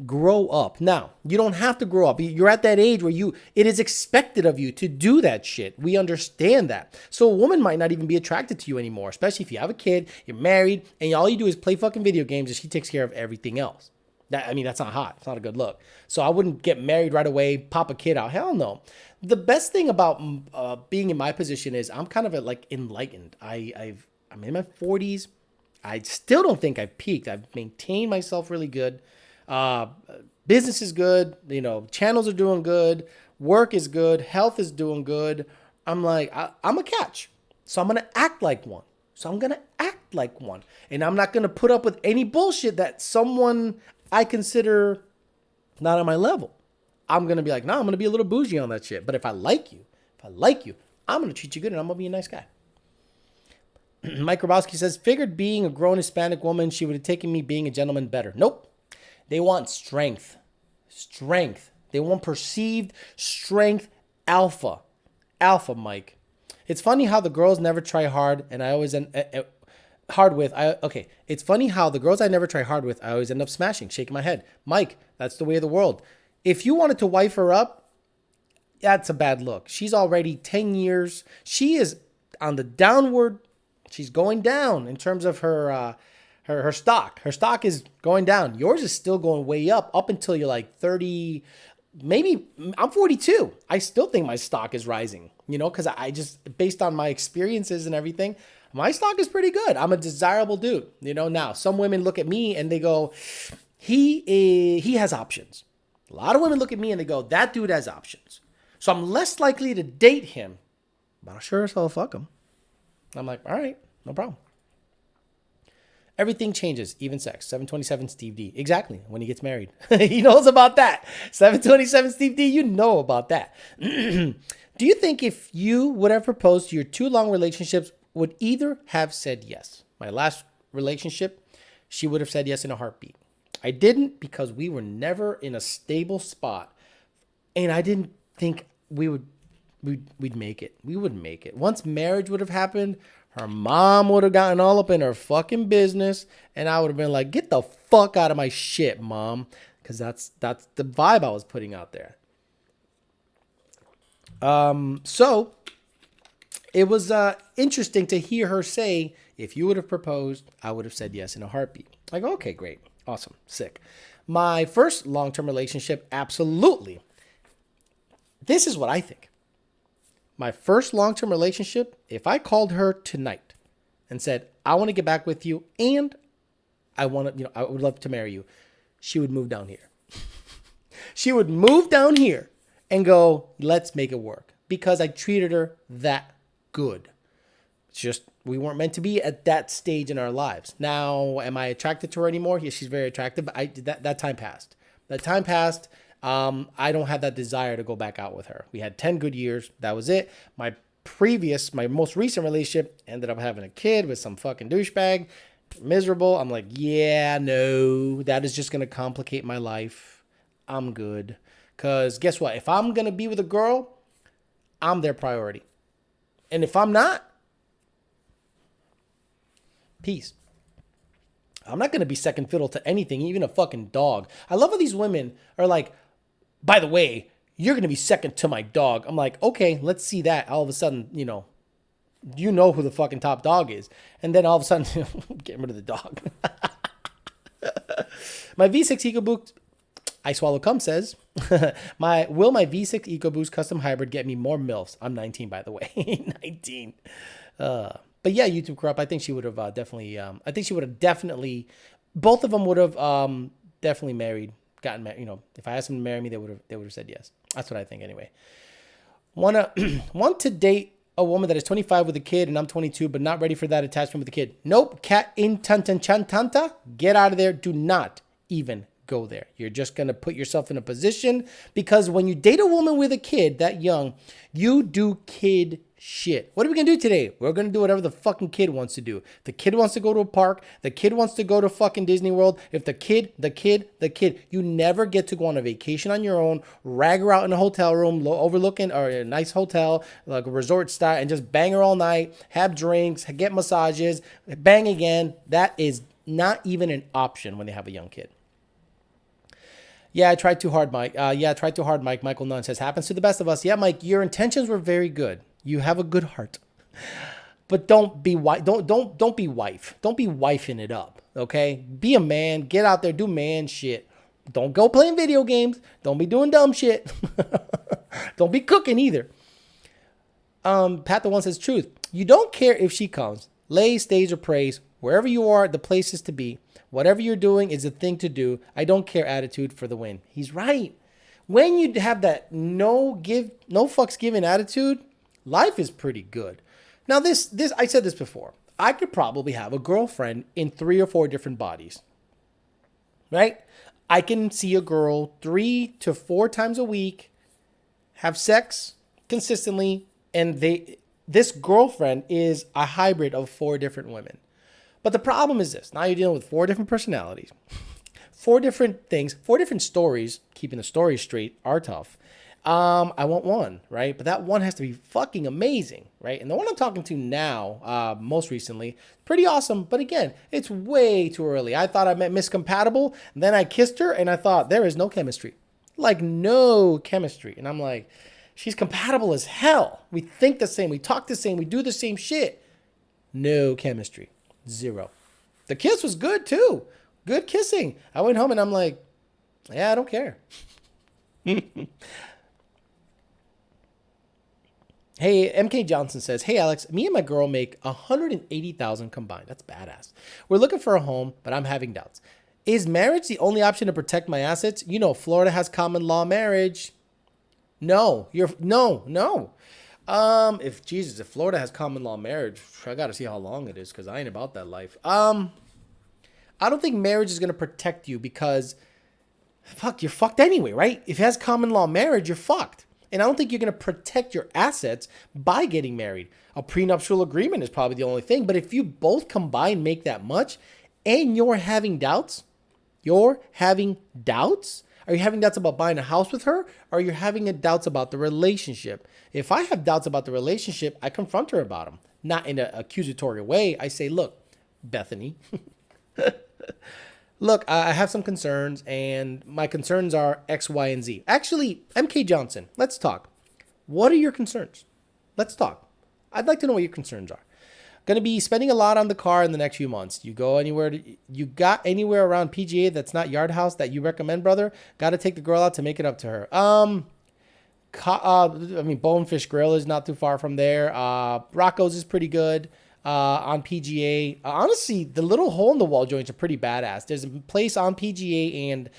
Speaker 1: Grow up. Now, you don't have to grow up. You're at that age where it is expected of you to do that shit. We understand that. So a woman might not even be attracted to you anymore, especially if you have a kid, you're married, and all you do is play fucking video games and she takes care of everything else. That's not hot. It's not a good look. So I wouldn't get married right away, pop a kid out. Hell no. The best thing about being in my position is I'm kind of enlightened. I'm in my 40s. I still don't think I've peaked. I've maintained myself really good. Business is good. Channels are doing good. Work is good. Health is doing good. I'm like, I'm a catch. So I'm going to act like one. And I'm not going to put up with any bullshit that someone I consider not on my level. I'm going to be like, no, I'm going to be a little bougie on that shit. But if I like you, I'm going to treat you good and I'm going to be a nice guy. Mike Grabowski says, figured being a grown Hispanic woman, she would have taken me being a gentleman better. Nope. They want strength. They want perceived strength. Alpha, Mike. It's funny how the girls never try hard and I always It's funny how the girls I never try hard with, I always end up smashing, shaking my head. Mike, that's the way of the world. If you wanted to wife her up, that's a bad look. She's already 10 years. She is on the downward. She's going down in terms of her stock. Her stock is going down. Yours is still going way up until you're like 30. Maybe I'm 42. I still think my stock is rising, because I just, based on my experiences and everything, my stock is pretty good. I'm a desirable dude, Now, some women look at me and they go, he has options. A lot of women look at me and they go, that dude has options. So I'm less likely to date him, but I'll sure as hell fuck him. I'm like, all right, no problem. Everything changes, even sex. 727 Steve D. Exactly, when he gets married. He knows about that. 727 Steve D, you know about that. Do you think if you would have proposed to your 2 long relationships, would either have said yes? My last relationship, she would have said yes in a heartbeat. I didn't because we were never in a stable spot. And I didn't think we'd make it. We wouldn't make it. Once marriage would have happened, her mom would have gotten all up in her fucking business. And I would have been like, get the fuck out of my shit, mom. Because that's the vibe I was putting out there. So it was interesting to hear her say, if you would have proposed, I would have said yes in a heartbeat. I go, okay, great. Awesome. Sick. My first long-term relationship, absolutely. This is what I think. My first long-term relationship, if I called her tonight and said, I want to get back with you and I want to, I would love to marry you, she would move down here. She would move down here and go, let's make it work, because I treated her that good. It's just, we weren't meant to be at that stage in our lives. Now, am I attracted to her anymore? Yeah, she's very attractive, but that time passed. That time passed. I don't have that desire to go back out with her. We had 10 good years. That was it. My most recent relationship ended up having a kid with some fucking douchebag. Miserable. I'm like, yeah, no, that is just going to complicate my life. I'm good. Because guess what? If I'm going to be with a girl, I'm their priority. And if I'm not, peace. I'm not going to be second fiddle to anything, even a fucking dog. I love how these women are like, by the way, you're going to be second to my dog. I'm like, okay, let's see that. All of a sudden, you know who the fucking top dog is. And then all of a sudden, get rid of the dog. My V6 EcoBoost, I swallow cum, says, will my V6 EcoBoost custom hybrid get me more MILFs? I'm 19, by the way. 19. But yeah, YouTube Corrupt, I think she would have definitely, both of them would have definitely gotten married. If I asked them to marry me, they would have said yes. That's what I think anyway. Want to date a woman that is 25 with a kid and I'm 22, but not ready for that attachment with the kid. Nope. Cat in tanta. Get out of there. Do not even go there. You're just going to put yourself in a position, because when you date a woman with a kid that young, you do kid shit. What are we going to do today? We're going to do whatever the fucking kid wants to do. The kid wants to go to a park. The kid wants to go to fucking Disney World. If the kid, you never get to go on a vacation on your own, rag her out in a hotel room overlooking or a nice hotel, like a resort style, and just bang her all night, have drinks, get massages, bang again. That is not even an option when they have a young kid. Yeah, I tried too hard, Mike. Mike. Michael Nunn says, happens to the best of us. Yeah, Mike, your intentions were very good. You have a good heart. But don't be wife. Don't be wife. Don't be wifing it up. Okay? Be a man. Get out there. Do man shit. Don't go playing video games. Don't be doing dumb shit. Don't be cooking either. Pat the One says, truth. You don't care if she comes. Lays, stays, or prays. Wherever you are, the place is to be. Whatever you're doing is the thing to do. I don't care attitude for the win. He's right. When you have that no fucks given attitude, life is pretty good. Now this I said this before. I could probably have a girlfriend in 3 or 4 different bodies. Right? I can see a girl 3 to 4 times a week, have sex consistently, and this girlfriend is a hybrid of 4 different women. But the problem is this. Now you're dealing with 4 different personalities, 4 different things, 4 different stories. Keeping the stories straight are tough. I want one, right? But that one has to be fucking amazing, right? And the one I'm talking to now, most recently, pretty awesome. But again, it's way too early. I thought I met Miss Compatible. Then I kissed her and I thought there is no chemistry. Like no chemistry. And I'm like, she's compatible as hell. We think the same. We talk the same. We do the same shit. No chemistry. 0. The kiss was good too. Good kissing. I went home and I'm like, yeah, I don't care. Hey, MK Johnson says, hey, Alex, me and my girl make $180,000 combined. That's badass. We're looking for a home, but I'm having doubts. Is marriage the only option to protect my assets? You know, Florida has common law marriage. No. If Florida has common law marriage, I got to see how long it is because I ain't about that life. I don't think marriage is going to protect you because, you're fucked anyway, right? If it has common law marriage, you're fucked. And I don't think you're going to protect your assets by getting married. A prenuptial agreement is probably the only thing. But if you both combined make that much and you're having doubts, are you having doubts about buying a house with her? Or are you having doubts about the relationship? If I have doubts about the relationship, I confront her about them. Not in an accusatory way. I say, look, Bethany, look, I have some concerns, and my concerns are X, Y, and Z. Actually, MK Johnson, let's talk. What are your concerns? Let's talk. I'd like to know what your concerns are. Going to be spending a lot on the car in the next few months. You got anywhere around PGA that's not Yard House that you recommend, brother? Got to take the girl out to make it up to her. Bonefish Grill is not too far from there. Rocco's is pretty good. On PGA. Honestly, the little hole in the wall joints are pretty badass. There's a place on PGA and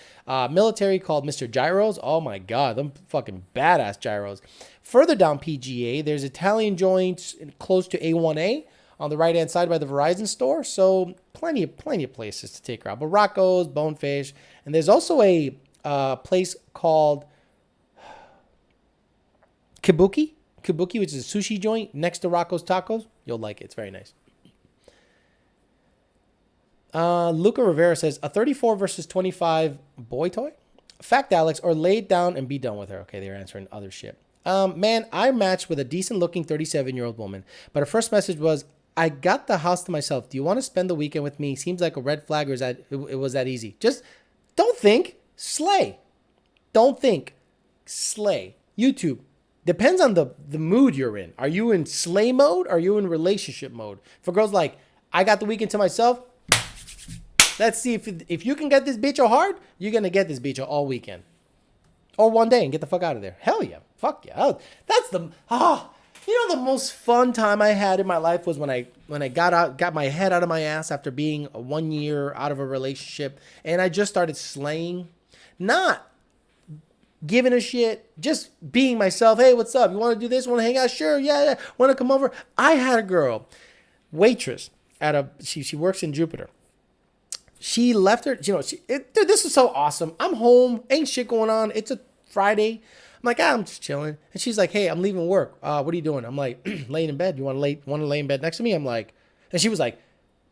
Speaker 1: military called Mr. Gyros. Oh my God, them fucking badass gyros. Further down PGA, there's Italian joints close to A1A on the right hand side by the Verizon store. So plenty of places to take her out. But Rocco's, Bonefish, and there's also a place called Kabuki, which is a sushi joint next to Rocco's Tacos. You'll like it. It's very nice. Luca Rivera says, a 34 versus 25 boy toy? Fact, Alex, or lay it down and be done with her. Okay, they're answering other shit. Man, I matched with a decent-looking 37-year-old woman, but her first message was, I got the house to myself. Do you want to spend the weekend with me? Seems like a red flag, or it was that easy? Just don't think, slay. Don't think, slay. YouTube. Depends on the mood you're in. Are you in slay mode? Or are you in relationship mode? For girls like, I got the weekend to myself. Let's see if you can get this bitch hard, you're going to get this bitch all weekend. Or one day and get the fuck out of there. Hell yeah. Fuck yeah. Oh, that's the most fun time I had in my life was when I got my head out of my ass after being 1 year out of a relationship. And I just started slaying. Not giving a shit, just being myself. Hey, what's up? You want to do this? Want to hang out? Sure, yeah. Want to come over? I had a girl, waitress she works in Jupiter. She left her, dude, this is so awesome. I'm home, ain't shit going on. It's a Friday. I'm like, I'm just chilling. And she's like, hey, I'm leaving work. What are you doing? I'm like, laying in bed. You want to lay in bed next to me? I'm like, and she was like,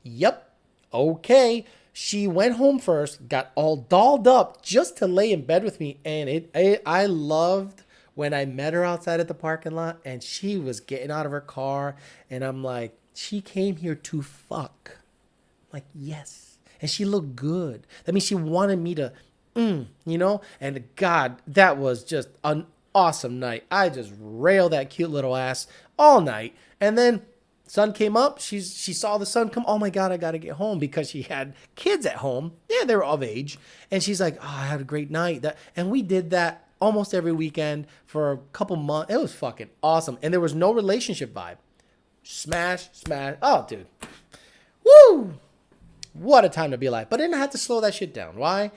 Speaker 1: yep, okay. She went home first, got all dolled up just to lay in bed with me. And I loved when I met her outside at the parking lot and she was getting out of her car. And I'm like, she came here to fuck. I'm like, yes. And she looked good. That means she wanted me to, and God, that was just an awesome night. I just railed that cute little ass all night. And then sun came up. She saw the sun come. Oh my God, I got to get home because she had kids at home. Yeah, they were of age. And she's like, oh, I had a great night. And we did that almost every weekend for a couple months. It was fucking awesome. And there was no relationship vibe. Smash. Oh, dude. Woo! What a time to be alive. But I didn't have to slow that shit down. Why?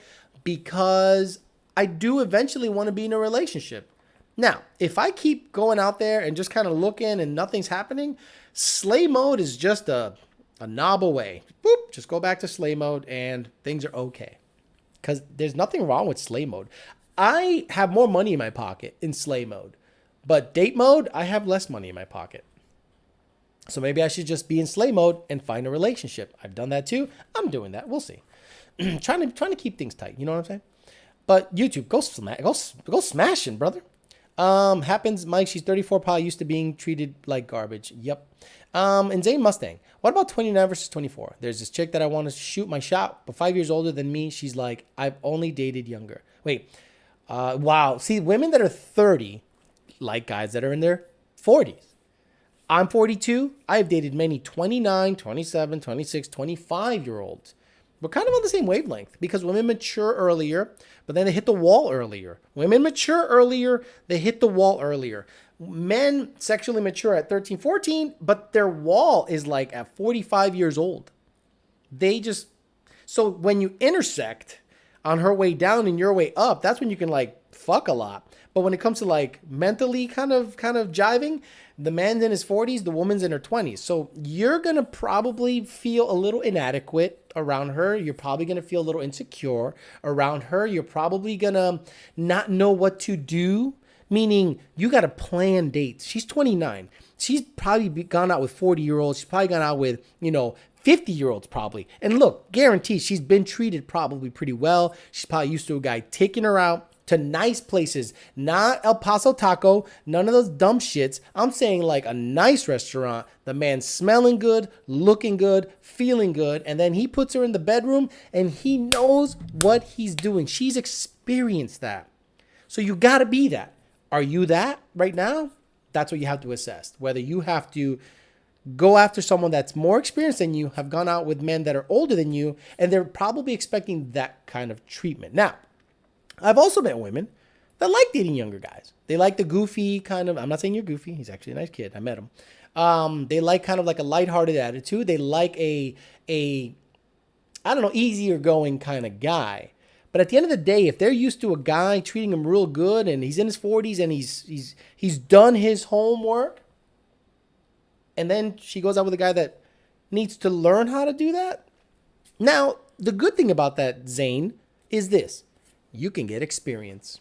Speaker 1: Because I do eventually want to be in a relationship. Now, if I keep going out there and just kind of looking and nothing's happening, slay mode is just a knob away. Boop, just go back to slay mode and things are okay. Because there's nothing wrong with slay mode. I have more money in my pocket in slay mode. But date mode, I have less money in my pocket. So maybe I should just be in slay mode and find a relationship. I've done that too. I'm doing that. We'll see. trying to keep things tight. You know what I'm saying? But YouTube, go smashing, brother. Happens, Mike. She's 34, probably used to being treated like garbage. Yep. And Zane Mustang. What about 29 versus 24? There's this chick that I want to shoot my shot, but 5 years older than me. She's like, I've only dated younger. Wait. Wow. See, women that are 30 like guys that are in their 40s. I'm 42. I've dated many 29, 27, 26, 25-year-olds. We're kind of on the same wavelength because women mature earlier, but then they hit the wall earlier. Women mature earlier, they hit the wall earlier. Men sexually mature at 13, 14, but their wall is like at 45 years old. So when you intersect on her way down and your way up, that's when you can like fuck a lot. But when it comes to like mentally kind of jiving, the man's in his 40s, the woman's in her 20s. So you're going to probably feel a little inadequate around her. You're probably going to feel a little insecure around her. You're probably going to not know what to do, meaning you got to plan dates. She's 29. She's probably gone out with 40-year-olds. She's probably gone out with, 50-year-olds probably. And look, guaranteed she's been treated probably pretty well. She's probably used to a guy taking her out to nice places, not El Paso Taco, none of those dumb shits. I'm saying like a nice restaurant. The man's smelling good, looking good, feeling good. And then he puts her in the bedroom and he knows what he's doing. She's experienced that. So you got to be that. Are you that right now? That's what you have to assess. Whether you have to go after someone that's more experienced than you, have gone out with men that are older than you, and they're probably expecting that kind of treatment. Now, I've also met women that like dating younger guys. They like the goofy kind of, I'm not saying you're goofy. He's actually a nice kid. I met him. They like kind of like a lighthearted attitude. They like a easier going kind of guy. But at the end of the day, if they're used to a guy treating him real good and he's in his 40s and he's done his homework, and then she goes out with a guy that needs to learn how to do that. Now, the good thing about that, Zane, is this. You can get experience.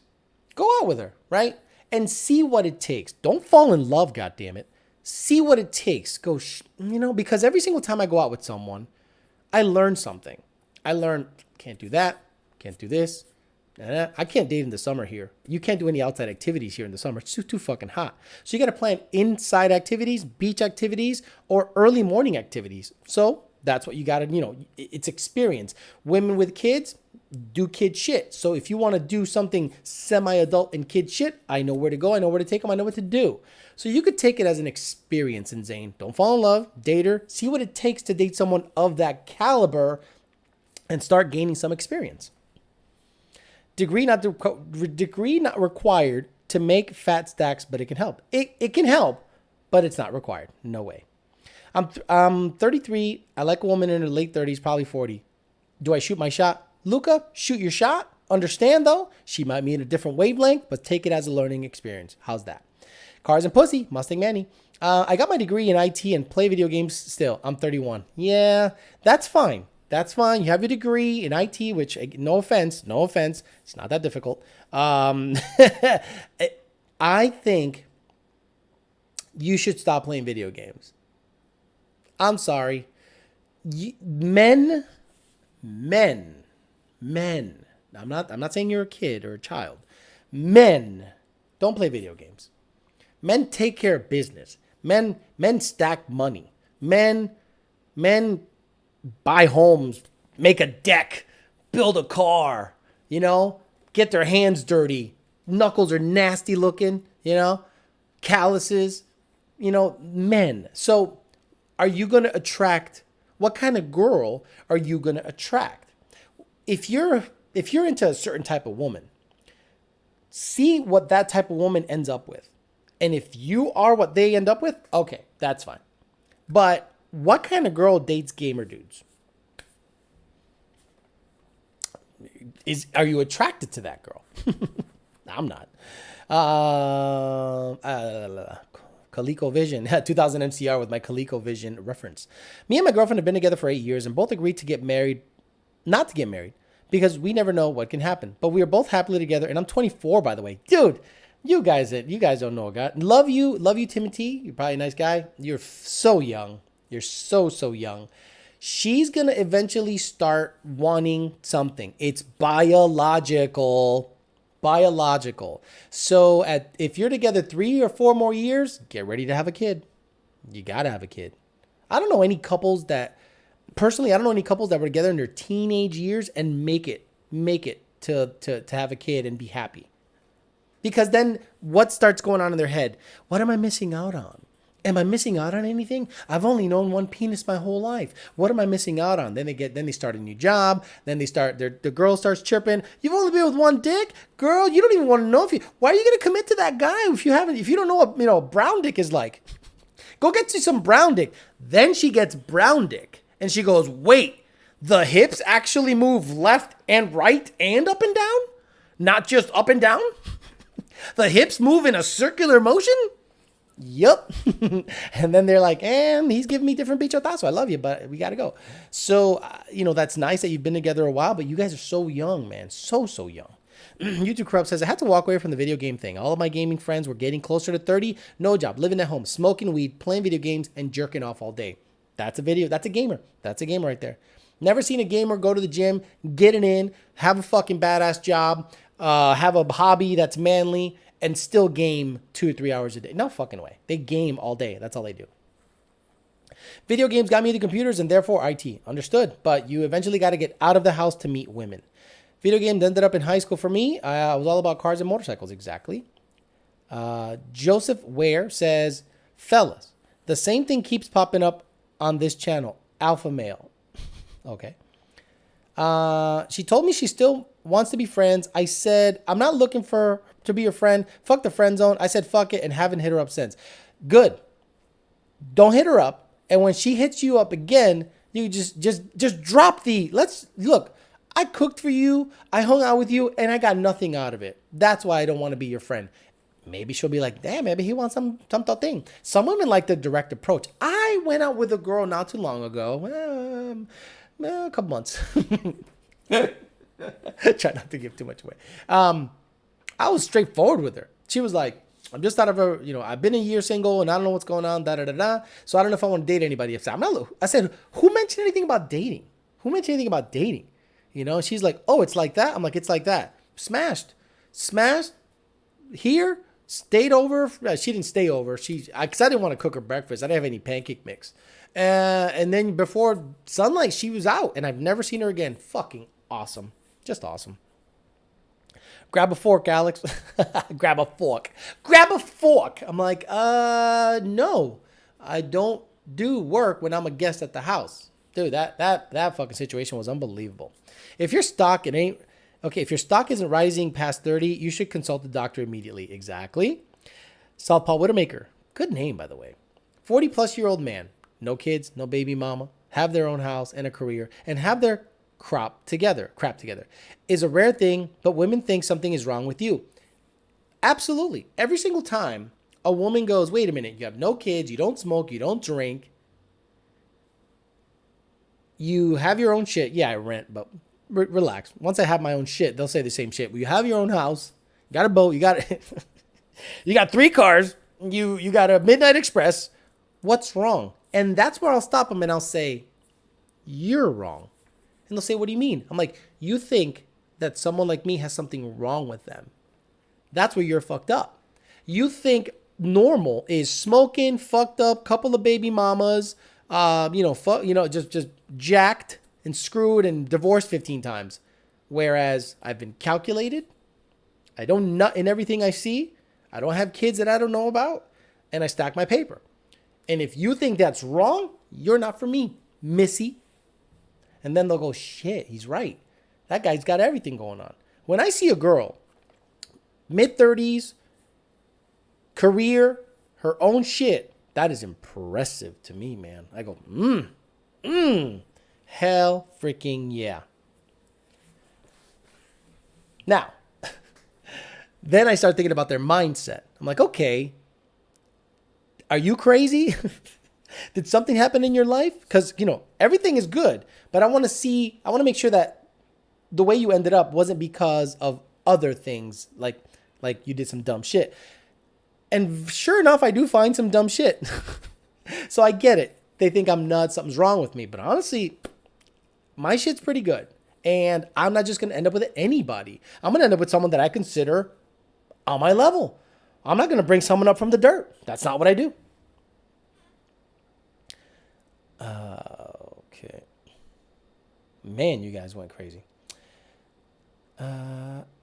Speaker 1: Go out with her, right? And see what it takes. Don't fall in love, goddammit. See what it takes. Because every single time I go out with someone, I learn something. I learn, can't do that, can't do this. I can't date in the summer here. You can't do any outside activities here in the summer. It's too fucking hot. So you got to plan inside activities, beach activities, or early morning activities. So that's what you got to, it's experience. Women with kids, do kid shit. So if you want to do something semi-adult and kid shit, I know where to go. I know where to take them. I know what to do. So you could take it as an experience in Zane. Don't fall in love. Date her. See what it takes to date someone of that caliber and start gaining some experience. Degree not required to make fat stacks, but it can help. It can help, but it's not required. No way. I'm 33. I like a woman in her late 30s, probably 40. Do I shoot my shot? Luca, shoot your shot. Understand, though, she might be in a different wavelength, but take it as a learning experience. How's that? Cars and pussy, Mustang Manny. I got my degree in IT and play video games still. I'm 31. Yeah, that's fine. That's fine. You have your degree in IT, which, no offense, it's not that difficult. I think you should stop playing video games. I'm sorry. Men. I'm not saying you're a kid or a child. Men don't play video games. Men take care of business. Men stack money. Men buy homes, make a deck, build a car, get their hands dirty. Knuckles are nasty looking, calluses, men. So are you going to attract, what kind of girl are you going to attract? If you're into a certain type of woman, see what that type of woman ends up with. And if you are what they end up with, okay, that's fine. But what kind of girl dates gamer dudes? Are you attracted to that girl? I'm not. ColecoVision, 2000 MCR with my ColecoVision reference. Me and my girlfriend have been together for 8 years and both agreed to get married, not to get married, because we never know what can happen. But we are both happily together, and I'm 24, by the way. Dude, you guys don't know a guy. Love you, Timothy. You're probably a nice guy. You're so young. You're so young. She's going to eventually start wanting something. It's biological. So if you're together 3 or 4 more years, get ready to have a kid. You got to have a kid. I don't know any couples that were together in their teenage years and make it to have a kid and be happy. Because then what starts going on in their head? What am I missing out on? Am I missing out on anything? I've only known one penis my whole life. What am I missing out on? Then they start a new job. Then the girl starts chirping. You've only been with one dick? Girl, you don't even want to know why are you going to commit to that guy if you don't know what, a brown dick is like? Go get you some brown dick. Then she gets brown dick and she goes, wait, the hips actually move left and right and up and down? Not just up and down? The hips move in a circular motion? Yup. And then they're like, and he's giving me different bichotas, so I love you, but we got to go. So, that's nice that you've been together a while, but you guys are so young, man. So young. YouTube Corrupt says, I had to walk away from the video game thing. All of my gaming friends were getting closer to 30. No job, living at home, smoking weed, playing video games, and jerking off all day. That's a gamer. That's a gamer right there. Never seen a gamer go to the gym, get it in, have a fucking badass job, have a hobby that's manly, and still game 2 or 3 hours a day. No fucking way. They game all day. That's all they do. Video games got me into computers and therefore IT. Understood. But you eventually got to get out of the house to meet women. Video games ended up in high school for me. I was all about cars and motorcycles. Exactly. Joseph Ware says, fellas, the same thing keeps popping up on this channel. Alpha male. Okay. She told me she still wants to be friends. I said, I'm not looking to be your friend. Fuck the friend zone. I said, fuck it, and haven't hit her up since. Good. Don't hit her up. And when she hits you up again, you just drop look, I cooked for you. I hung out with you and I got nothing out of it. That's why I don't want to be your friend. Maybe she'll be like, damn, maybe he wants some thing. Some women like the direct approach. I went out with a girl not too long ago. A couple months. Try not to give too much away. I was straightforward with her. She was like, I'm just out of her, I've been a year single and I don't know what's going on, So I don't know if I want to date anybody. I said, who mentioned anything about dating? She's like, oh, it's like that? I'm like, it's like that. Smashed here, stayed over. She didn't stay over. Because I didn't want to cook her breakfast. I didn't have any pancake mix. And then before sunlight, she was out and I've never seen her again. Fucking awesome. Just awesome. Grab a fork, Alex. Grab a fork. I'm like, no, I don't do work when I'm a guest at the house. Dude, that fucking situation was unbelievable. If your stock isn't rising past 30, you should consult the doctor immediately. Exactly. Southpaw Widowmaker. Good name, by the way. 40-plus-year-old man. No kids, no baby mama. Have their own house and a career. And have their crap together is a rare thing, but women think something is wrong with you. Absolutely. Every single time a woman goes, wait a minute, you have no kids, you don't smoke, you don't drink, you have your own shit. Yeah, I rent, but relax. Once I have my own shit, they'll say the same shit. But you have your own house, you got a boat, you got it. You got 3 cars. You got a Midnight Express. What's wrong? And that's where I'll stop them and I'll say, you're wrong. And they'll say, what do you mean? I'm like, you think that someone like me has something wrong with them. That's where you're fucked up. You think normal is smoking, fucked up, couple of baby mamas, just jacked and screwed and divorced 15 times. Whereas I've been calculated. I don't nut in everything I see. I don't have kids that I don't know about. And I stack my paper. And if you think that's wrong, you're not for me, missy. And then they'll go, shit, he's right. That guy's got everything going on. When I see a girl, mid-30s, career, her own shit, that is impressive to me, man. I go, hell freaking yeah. Now, then I start thinking about their mindset. I'm like, okay, are you crazy? Did something happen in your life? Because, everything is good, but I want to make sure that the way you ended up wasn't because of other things, like you did some dumb shit. And sure enough, I do find some dumb shit. So I get it. They think I'm nuts, something's wrong with me. But honestly, my shit's pretty good. And I'm not just going to end up with anybody. I'm going to end up with someone that I consider on my level. I'm not going to bring someone up from the dirt. That's not what I do. Okay. Man, you guys went crazy.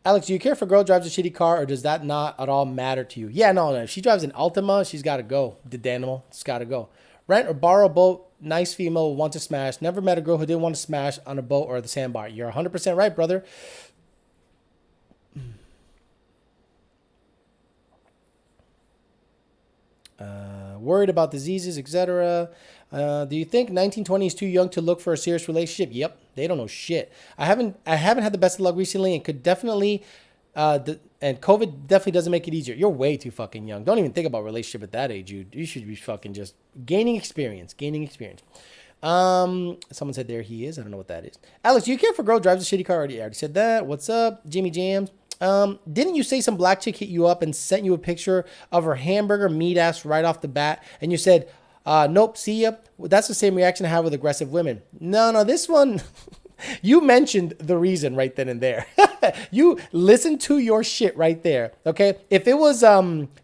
Speaker 1: Alex, do you care if a girl drives a shitty car or does that not at all matter to you? Yeah, no. If she drives an Altima, she's got to go. The Danimal, it's got to go. Rent or borrow a boat. Nice female will want to smash. Never met a girl who didn't want to smash on a boat or the sandbar. You're 100% right, brother. Worried about diseases, etc. Do you think 1920 is too young to look for a serious relationship? Yep, they don't know shit. I haven't had the best of luck recently, and could definitely, and COVID definitely doesn't make it easier. You're way too fucking young. Don't even think about relationship at that age. You should be fucking just gaining experience. Someone said there he is. I don't know what that is. Alex, do you care if a girl drives a shitty car? I already said that. What's up, Jimmy Jams? Didn't you say some black chick hit you up and sent you a picture of her hamburger meat ass right off the bat? And you said, nope, see ya. Well, that's the same reaction I have with aggressive women. No, this one, you mentioned the reason right then and there. You listen to your shit right there. Okay. If it was,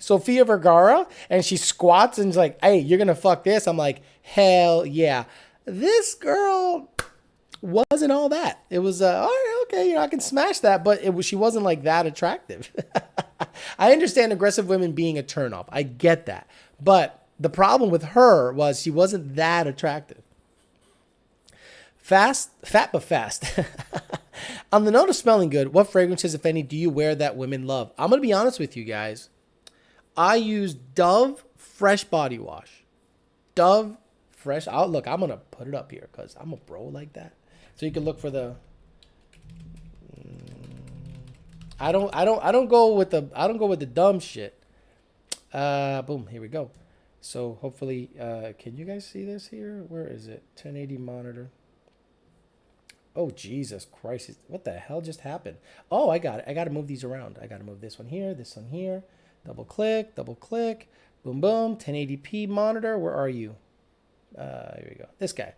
Speaker 1: Sofia Vergara and she squats and is like, hey, you're going to fuck this. I'm like, hell yeah. This girl wasn't all that. It was, all right, okay, I can smash that, but she wasn't like that attractive. I understand aggressive women being a turnoff. I get that. But the problem with her was she wasn't that attractive. Fat but fast. On the note of smelling good, what fragrances, if any, do you wear that women love? I'm going to be honest with you guys. I use Dove Fresh Body Wash. Dove Fresh. Look, I'm going to put it up here because I'm a bro like that. So you can look for the. I don't go with the dumb shit. Boom, here we go. So hopefully, can you guys see this here? Where is it? 1080 monitor. Oh, Jesus Christ. What the hell just happened? Oh, I got it. I got to move these around. I got to move this one here, double click, boom, boom, 1080p monitor. Where are you? Here we go. This guy.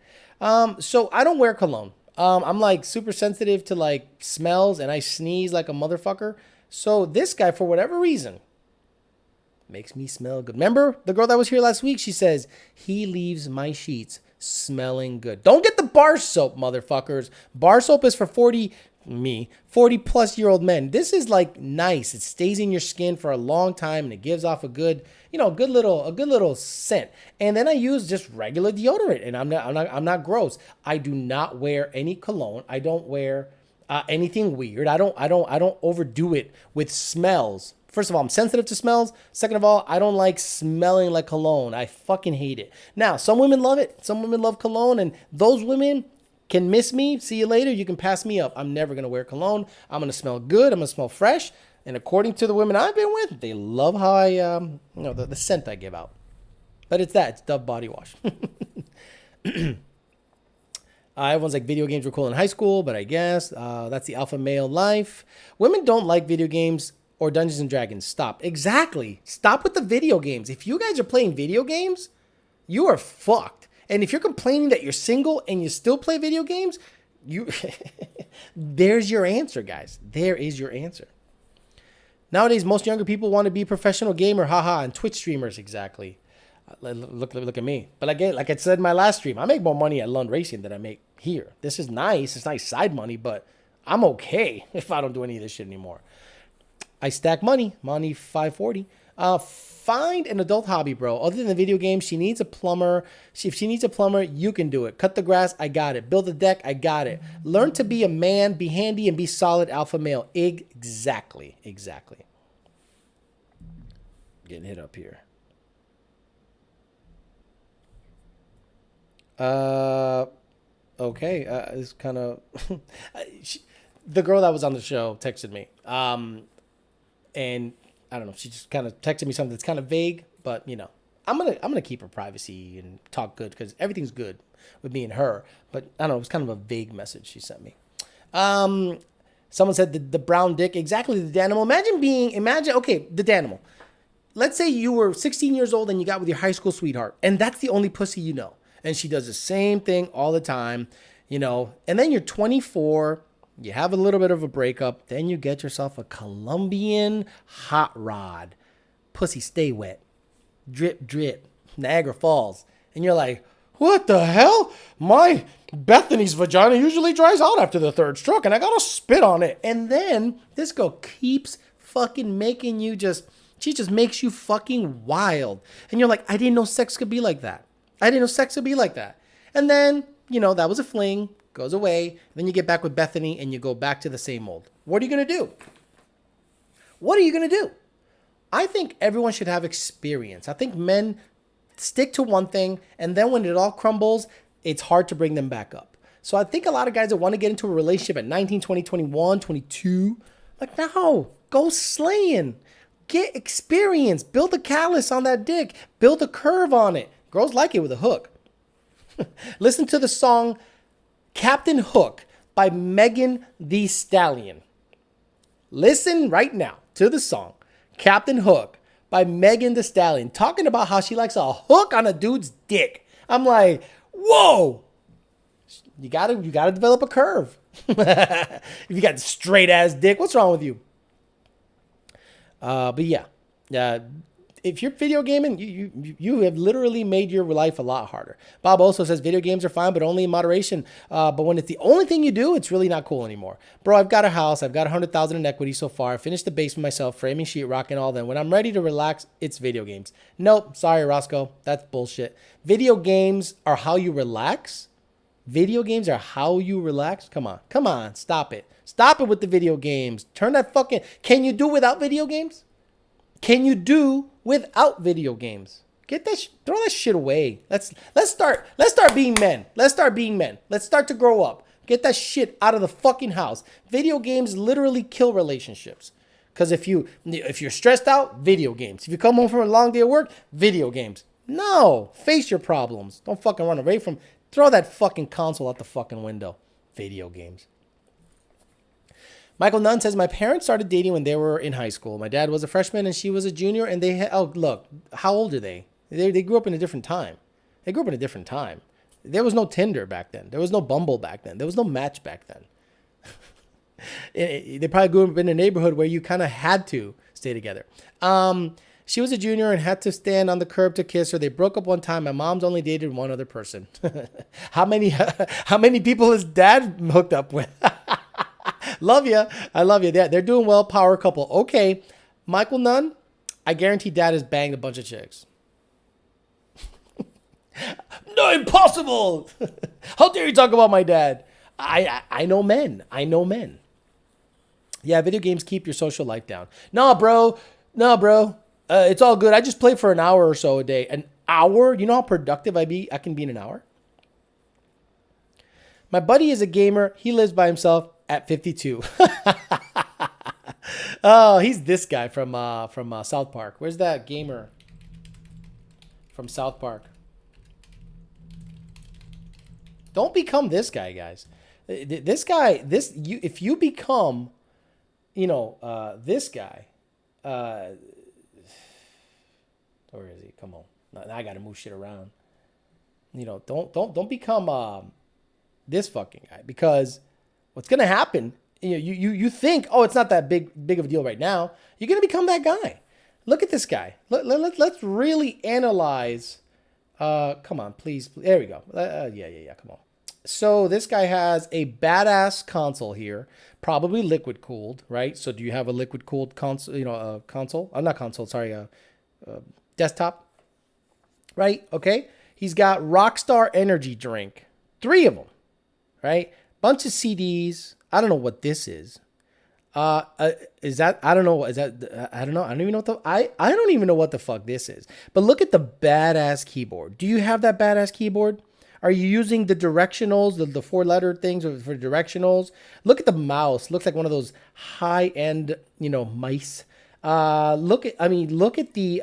Speaker 1: So I don't wear cologne. I'm like super sensitive to like smells and I sneeze like a motherfucker. So this guy, for whatever reason, makes me smell good. Remember the girl that was here last week? She says, he leaves my sheets smelling good. Don't get the bar soap, motherfuckers. Bar soap is for 40 plus year old men. This is like nice. It stays in your skin for a long time and it gives off a good, a good little scent. And then I use just regular deodorant and I'm not gross. I do not wear any cologne. I don't wear anything weird. I don't overdo it with smells. First of all, I'm sensitive to smells. Second of all, I don't like smelling like cologne. I fucking hate it. Now, some women love it. Some women love cologne, and those women can miss me. See you later. You can pass me up. I'm never going to wear cologne. I'm going to smell good. I'm going to smell fresh. And according to the women I've been with, they love how I, the scent I give out. But it's that. It's Dove Body Wash. Everyone's like, video games were cool in high school, but I guess that's the alpha male life. Women don't like video games. or Dungeons and Dragons. Stop. Exactly. Stop with the video games. If you guys are playing video games, you are fucked. And if you're complaining that you're single and you still play video games, you there's your answer, guys. There is your answer. Nowadays, most younger people want to be professional gamer, haha, and Twitch streamers, exactly. Look at me. But again, like I said in my last stream, I make more money at Lund Racing than I make here. This is nice. It's nice side money, but I'm okay if I don't do any of this shit anymore. I stack money 540. Find an adult hobby, bro. Other than the video game, she needs a plumber. If she needs a plumber, you can do it. Cut the grass, I got it. Build a deck, I got it. Learn to be a man, be handy, and be solid alpha male. Exactly. Getting hit up here. Okay. It's kind of the girl that was on the show texted me. And I don't know. She just kind of texted me something that's kind of vague, but you know, I'm gonna keep her privacy and talk good because everything's good with me and her. But I don't know. It was kind of a vague message she sent me. Someone said the brown dick. Exactly, the Danimal. Okay, the Danimal. Let's say you were 16 years old and you got with your high school sweetheart, and that's the only pussy you know, and she does the same thing all the time, you know. And then you're 24. You have a little bit of a breakup. Then you get yourself a Colombian hot rod. Pussy stay wet. Drip, drip. Niagara Falls. And you're like, what the hell? My Bethany's vagina usually dries out after the third stroke, and I gotta spit on it. And then this girl keeps fucking making you she just makes you fucking wild. And you're like, I didn't know sex could be like that. And then, you know, that was a fling. Goes away, then you get back with Bethany and you go back to the same old. What are you going to do? I think everyone should have experience. I think men stick to one thing, and then when it all crumbles, it's hard to bring them back up. So I think a lot of guys that want to get into a relationship at 19, 20, 21, 22, like, no, go slaying. Get experience. Build a callus on that dick. Build a curve on it. Girls like it with a hook. Listen to the song Captain Hook by Megan Thee Stallion. Listen right now to the song Captain Hook by Megan Thee Stallion, talking about how she likes a hook on a dude's dick. I'm like, whoa, you gotta develop a curve. If you got straight ass dick, what's wrong with you? But yeah, if you're video gaming, you have literally made your life a lot harder. Bob also says video games are fine, but only in moderation. But when it's the only thing you do, it's really not cool anymore. Bro, I've got a house. I've got $100,000 in equity so far. I finished the basement myself, framing, sheetrock, and all that. When I'm ready to relax, it's video games. Nope, sorry, Roscoe. That's bullshit. Video games are how you relax. Video games are how you relax. Come on, stop it. Stop it with the video games. Turn that fucking. Can you do without video games? Can you do without video games? Get that, throw that shit away. Let's start being men. Let's start to grow up. Get that shit out of the fucking house. Video games literally kill relationships. Because if you're stressed out, video games. If you come home from a long day of work, video games. No, face your problems. Don't fucking run away from. Throw that fucking console out the fucking window. Video games. Michael Nunn says, my parents started dating when they were in high school. My dad was a freshman and she was a junior, and look, how old are they? They grew up in a different time. There was no Tinder back then. There was no Bumble back then. There was no Match back then. They probably grew up in a neighborhood where you kind of had to stay together. She was a junior and had to stand on the curb to kiss her. They broke up one time. My mom's only dated one other person. How many people has dad hooked up with? Love you. I love you. They're doing well. Power couple. Okay. Michael Nunn, I guarantee dad has banged a bunch of chicks. No, impossible. How dare you talk about my dad? I know men. Yeah, video games keep your social life down. No, bro. It's all good. I just play for an hour or so a day. An hour? You know how productive I can be in an hour? My buddy is a gamer. He lives by himself at 52. Oh, he's this guy from South Park. Where's that gamer from South Park? Don't become this guy, guys. If you become, this guy, Where is he? Come on. Now I gotta move shit around. Don't become this fucking guy, because what's gonna happen? You think, oh, it's not that big of a deal right now. You're gonna become that guy. Look at this guy. Let's really analyze. Come on, please. There we go. Yeah. Come on. So this guy has a badass console here, probably liquid cooled, right? So do you have a liquid cooled console? Console? I'm not console. Sorry, desktop. Right? Okay. He's got Rockstar energy drink, 3 of them, right? Bunch of CDs. I don't know what this is. Is that, I don't know. Is that, I don't know. I don't even know what I don't even know what the fuck this is. But look at the badass keyboard. Do you have that badass keyboard? Are you using the directionals, the 4-letter things for directionals? Look at the mouse. Looks like one of those high-end, mice. Look at the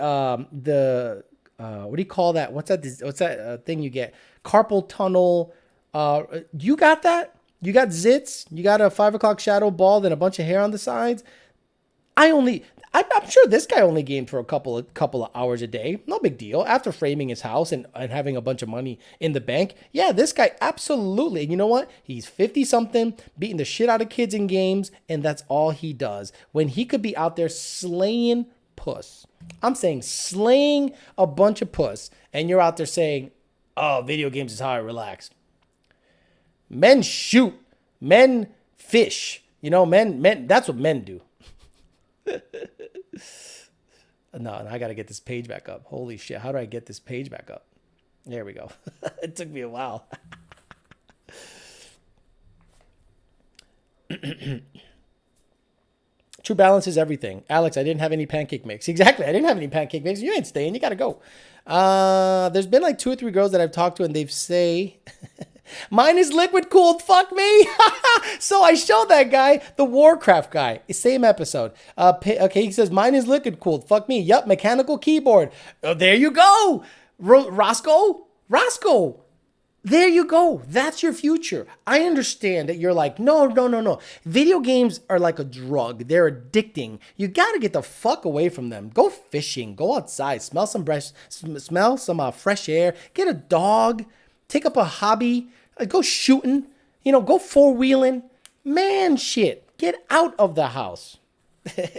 Speaker 1: what do you call that? What's that thing you get? Carpal tunnel. You got that? You got zits? You got a 5 o'clock shadow bald and a bunch of hair on the sides? I'm sure this guy only gamed for a couple of hours a day. No big deal. After framing his house and having a bunch of money in the bank. Yeah, this guy absolutely. And you know what? He's 50 something, beating the shit out of kids in games, and that's all he does. When he could be out there slaying puss. I'm saying slaying a bunch of puss, and you're out there saying, oh, video games is how I relax. Men shoot. Men fish. Men, that's what men do. No, I got to get this page back up. Holy shit. How do I get this page back up? There we go. It took me a while. True balance is everything. Alex, I didn't have any pancake mix. Exactly. I didn't have any pancake mix. You ain't staying. You got to go. There's been like 2 or 3 girls that I've talked to and they've say, mine is liquid cooled. Fuck me. So I showed that guy, the Warcraft guy, same episode. Okay. He says, mine is liquid cooled. Fuck me. Yup. Mechanical keyboard. Oh, there you go. Roscoe. There you go. That's your future. I understand that you're like, no. Video games are like a drug. They're addicting. You got to get the fuck away from them. Go fishing. Go outside. Smell some fresh air. Get a dog. Take up a hobby. Go shooting. Go 4-wheeling. Man, shit. Get out of the house.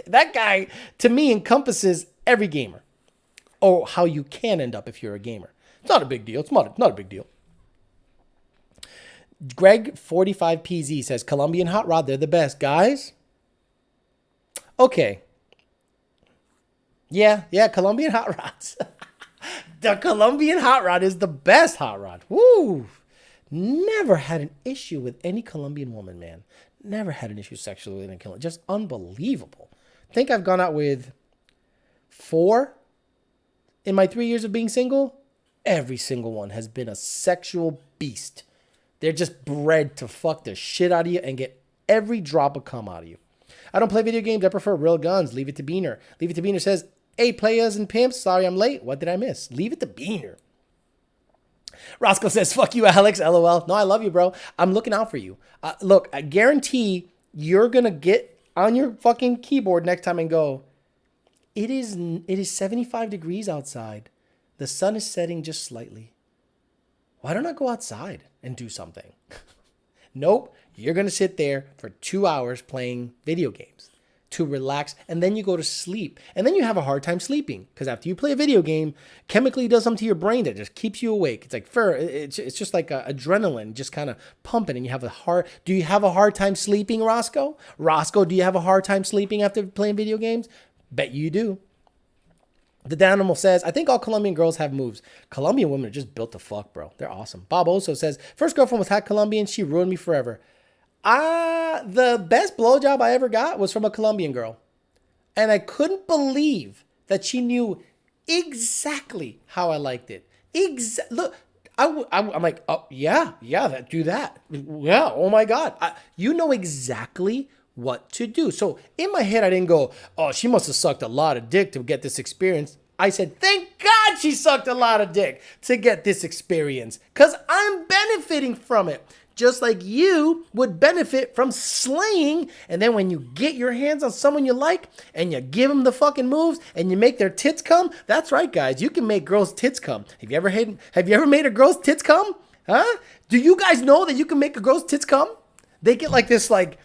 Speaker 1: That guy, to me, encompasses every gamer. Or how you can end up if you're a gamer. It's not a big deal. It's not a big deal. Greg 45PZ says Colombian hot rod, they're the best. Guys? Okay. Yeah, Colombian hot rods. The Colombian hot rod is the best hot rod. Woo! Never had an issue with any Colombian woman, man. Never had an issue sexually with any Colombian. Just unbelievable. I think I've gone out with 4 in my 3 years of being single. Every single one has been a sexual beast. They're just bred to fuck the shit out of you and get every drop of cum out of you. I don't play video games. I prefer real guns. Leave it to Beaner. Leave it to Beaner says, hey, players and pimps. Sorry I'm late. What did I miss? Leave it to Beaner. Roscoe says, fuck you, Alex. LOL. No, I love you, bro. I'm looking out for you. Look, I guarantee you're going to get on your fucking keyboard next time and go, it is 75 degrees outside. The sun is setting just slightly. Why don't I go outside and do something? Nope. You're going to sit there for 2 hours playing video games to relax. And then you go to sleep. And then you have a hard time sleeping. Because after you play a video game, chemically does something to your brain that just keeps you awake. It's like it's just like adrenaline just kind of pumping. And you have do you have a hard time sleeping, Roscoe? Roscoe, do you have a hard time sleeping after playing video games? Bet you do. The Danimal says, I think all Colombian girls have moves. Colombian women are just built to fuck, bro. They're awesome. Bob also says, first girlfriend was half Colombian. She ruined me forever. The best blowjob I ever got was from a Colombian girl. And I couldn't believe that she knew exactly how I liked it. Look, I'm like, oh, yeah, do that. Yeah, oh my God. You know exactly what to do. So in my head, I didn't go, oh, she must have sucked a lot of dick to get this experience. I said, thank God she sucked a lot of dick to get this experience because I'm benefiting from it. just like you would benefit from slaying. And then when you get your hands on someone you like and you give them the fucking moves and you make their tits come, that's right, guys. You can make girls' tits come. Have you ever made a girl's tits come? Huh? Do you guys know that you can make a girl's tits come? They get like this like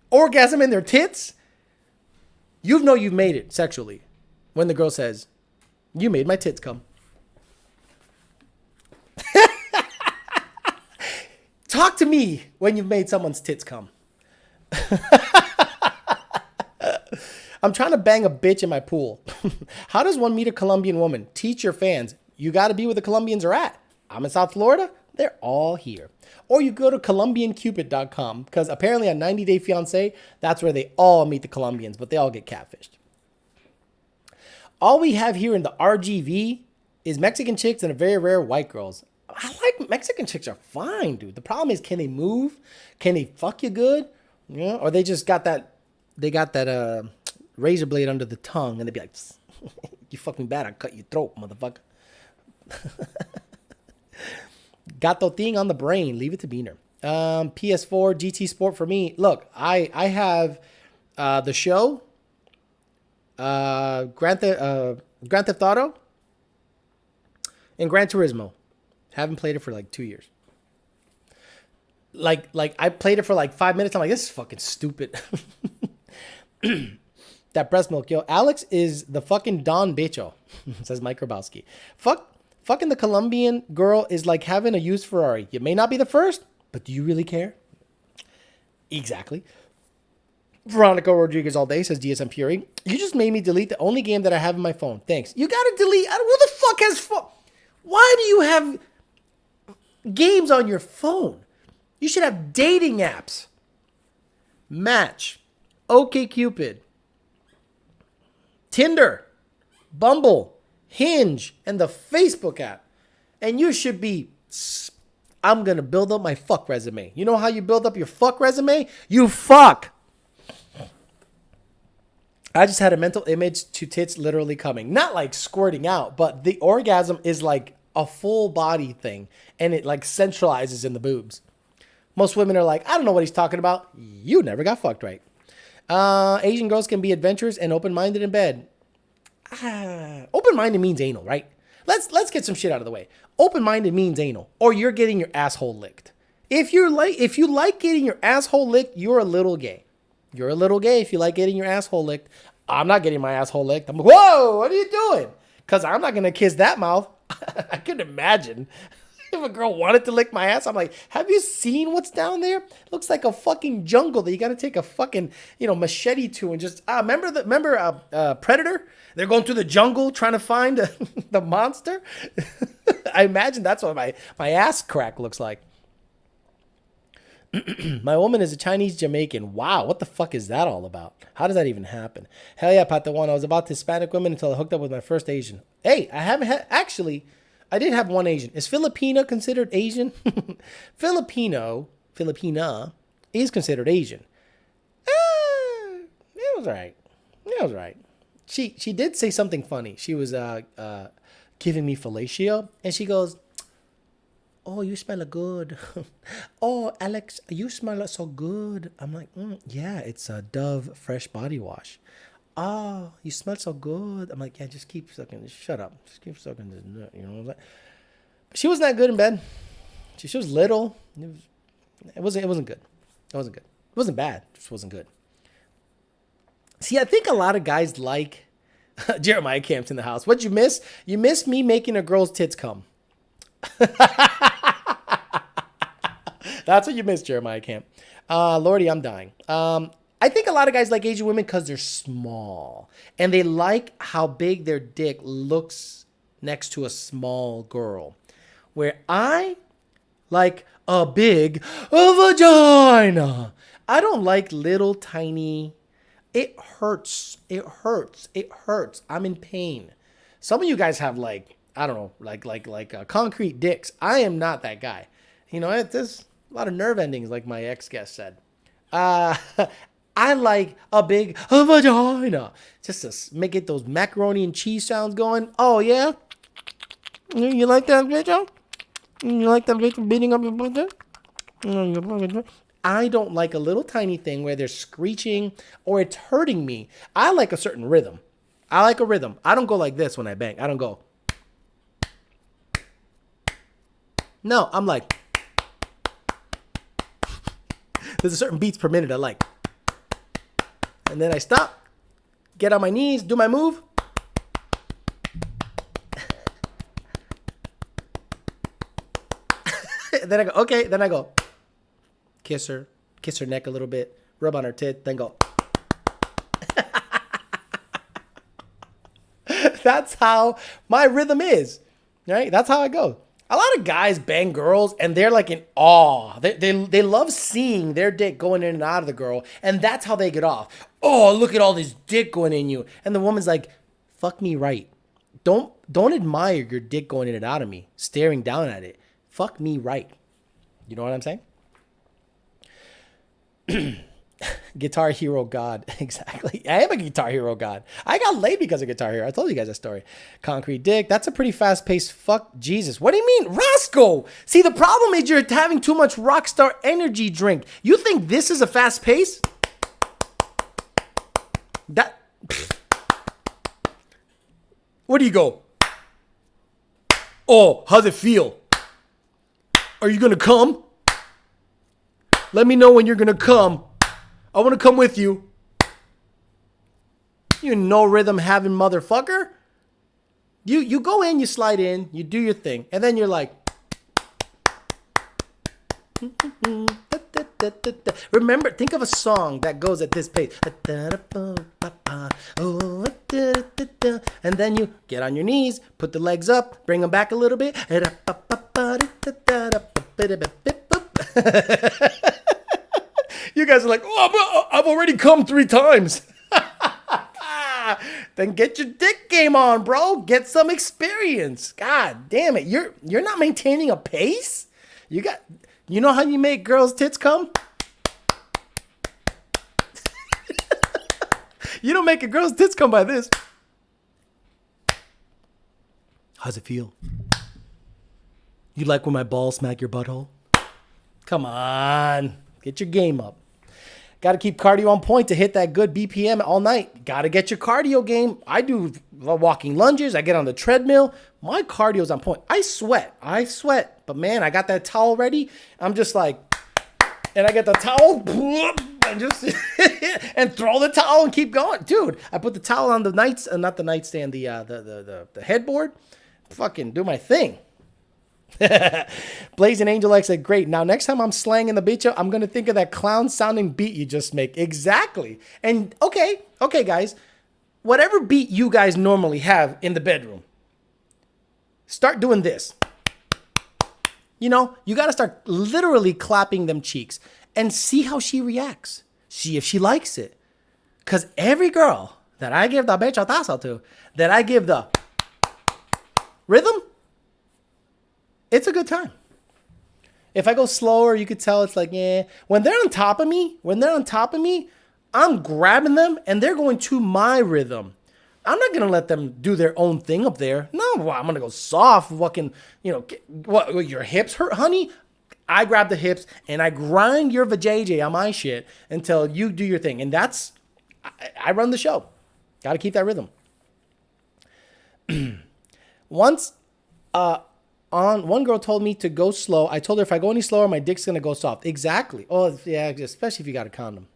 Speaker 1: orgasm in their tits. You know you've made it sexually when the girl says, "You made my tits come." Talk to me when you've made someone's tits come. I'm trying to bang a bitch in my pool. How does one meet a Colombian woman? Teach your fans. You got to be where the Colombians are at. I'm in South Florida. They're all here. Or you go to ColombianCupid.com because apparently on 90 Day Fiancé, that's where they all meet the Colombians, but they all get catfished. All we have here in the RGV is Mexican chicks and a very rare white girls. I like Mexican chicks are fine, dude. The problem is, can they move? Can they fuck you good? Yeah, or they just got that, razor blade under the tongue and they'd be like, you fuck me bad, I'll cut your throat, motherfucker. Got the thing on the brain. Leave it to Beaner. PS4, GT Sport for me. Look, I have the show, Grand Theft Auto, and Gran Turismo. Haven't played it for like 2 years. Like I played it for like 5 minutes. I'm like, this is fucking stupid. That breast milk, yo. Alex is the fucking Don Bicho, says Mike Grabowski. Fucking the Colombian girl is like having a used Ferrari. You may not be the first, but do you really care? Exactly. Veronica Rodriguez all day says DSM Fury. You just made me delete the only game that I have in my phone. Thanks. You gotta delete. Who the fuck has phone? Why do you have games on your phone? You should have dating apps. Match, OkCupid, Tinder, Bumble, Hinge, and the Facebook app. And you should be, I'm going to build up my fuck resume. You know how you build up your fuck resume? You fuck. I just had a mental image to tits literally coming. Not like squirting out, but the orgasm is like a full body thing. And it like centralizes in the boobs. Most women are like, I don't know what he's talking about. You never got fucked right. Asian girls can be adventurous and open-minded in bed. Open-minded means anal, right? Let's get some shit out of the way. Open-minded means anal, or you're getting your asshole licked. If you like getting your asshole licked, you're a little gay. You're a little gay if you like getting your asshole licked. I'm not getting my asshole licked. I'm like, whoa, what are you doing? Because I'm not gonna kiss that mouth. I couldn't imagine. If a girl wanted to lick my ass, I'm like, have you seen what's down there? It looks like a fucking jungle that you got to take a fucking, machete to and just, remember Predator? They're going through the jungle trying to find the monster. I imagine that's what my ass crack looks like. My woman is a Chinese Jamaican. Wow, what the fuck is that all about? How does that even happen? Hell yeah, Patawana. I was about Hispanic women until I hooked up with my first Asian. Hey, I haven't had, actually, I did have one Asian. Is Filipina considered Asian? Filipina is considered Asian. It was all right. It was all right. She did say something funny. She was giving me fellatio, and she goes, "Oh, you smell good." "Oh, Alex, you smell so good." I'm like, yeah, it's a Dove fresh body wash. "Oh, you smell so good." I'm like, yeah, just keep sucking. Shut up. Just keep sucking this nut. You know what I'm saying? But she wasn't that good in bed. She was little. It wasn't good. It wasn't good. It wasn't bad. It just wasn't good. See, I think a lot of guys like Jeremiah Camp's in the house. What'd you miss? You missed me making a girl's tits come. That's what you missed, Jeremiah Camp. Lordy, I'm dying. I think a lot of guys like Asian women because they're small. And they like how big their dick looks next to a small girl. Where I like a big vagina. I don't like little tiny. It hurts. It hurts. It hurts. I'm in pain. Some of you guys have like, I don't know, like concrete dicks. I am not that guy. There's a lot of nerve endings, like my ex-guest said. I like a big vagina. Just to make it those macaroni and cheese sounds going. Oh, yeah? You like that, bitch? You like that bitch beating up your butt? I don't like a little tiny thing where they're screeching or it's hurting me. I like a certain rhythm. I like a rhythm. I don't go like this when I bang. I don't go. No, I'm like. There's a certain beats per minute I like. And then I stop, get on my knees, do my move. Then I go, okay. Then I go, kiss her neck a little bit, rub on her tit, then go. That's how my rhythm is, right? That's how I go. A lot of guys bang girls and they're like in awe. They love seeing their dick going in and out of the girl, and that's how they get off. Oh, look at all this dick going in you. And the woman's like, fuck me right. Don't admire your dick going in and out of me, staring down at it. Fuck me right. You know what I'm saying? Guitar Hero God. Exactly. I am a Guitar Hero God. I got laid because of Guitar Hero. I told you guys that story. Concrete dick. That's a pretty fast paced fuck Jesus. What do you mean? Roscoe. See, the problem is you're having too much Rockstar energy drink. You think this is a fast pace? That. Where do you go? Oh, how's it feel? Are you going to come? Let me know when you're going to come. I want to come with you. You no rhythm having motherfucker. You go in, you slide in, you do your thing, and then you're like. Remember, think of a song that goes at this pace. And then you get on your knees, put the legs up, bring them back a little bit. You guys are like, oh, I've already come 3 times. Then get your dick game on, bro. Get some experience. God damn it. You're not maintaining a pace? You know how you make girls' tits come? You don't make a girl's tits come by this. How's it feel? You like when my balls smack your butthole? Come on. Get your game up. Got to keep cardio on point to hit that good BPM all night. Got to get your cardio game. I do walking lunges. I get on the treadmill. My cardio's on point. I sweat. But man, I got that towel ready. I'm just like, and I get the towel and just and throw the towel and keep going. Dude, I put the towel on the not the nightstand, the headboard. Fucking do my thing. Blazing Angel X said, great. Now, next time I'm slanging the beach, I'm going to think of that clown sounding beat you just make. Exactly. And okay, guys, whatever beat you guys normally have in the bedroom, start doing this. You know, you got to start literally clapping them cheeks and see how she reacts. See if she likes it. Because every girl that I give the bechotazo to, that I give the rhythm, it's a good time. If I go slower, you could tell it's like, yeah. When they're on top of me, I'm grabbing them and they're going to my rhythm. I'm not going to let them do their own thing up there. No, I'm going to go soft, fucking, what, your hips hurt, honey? I grab the hips and I grind your vajayjay on my shit until you do your thing. And I run the show. Got to keep that rhythm. One girl told me to go slow. I told her if I go any slower, my dick's going to go soft. Exactly. Oh, yeah, especially if you got a condom.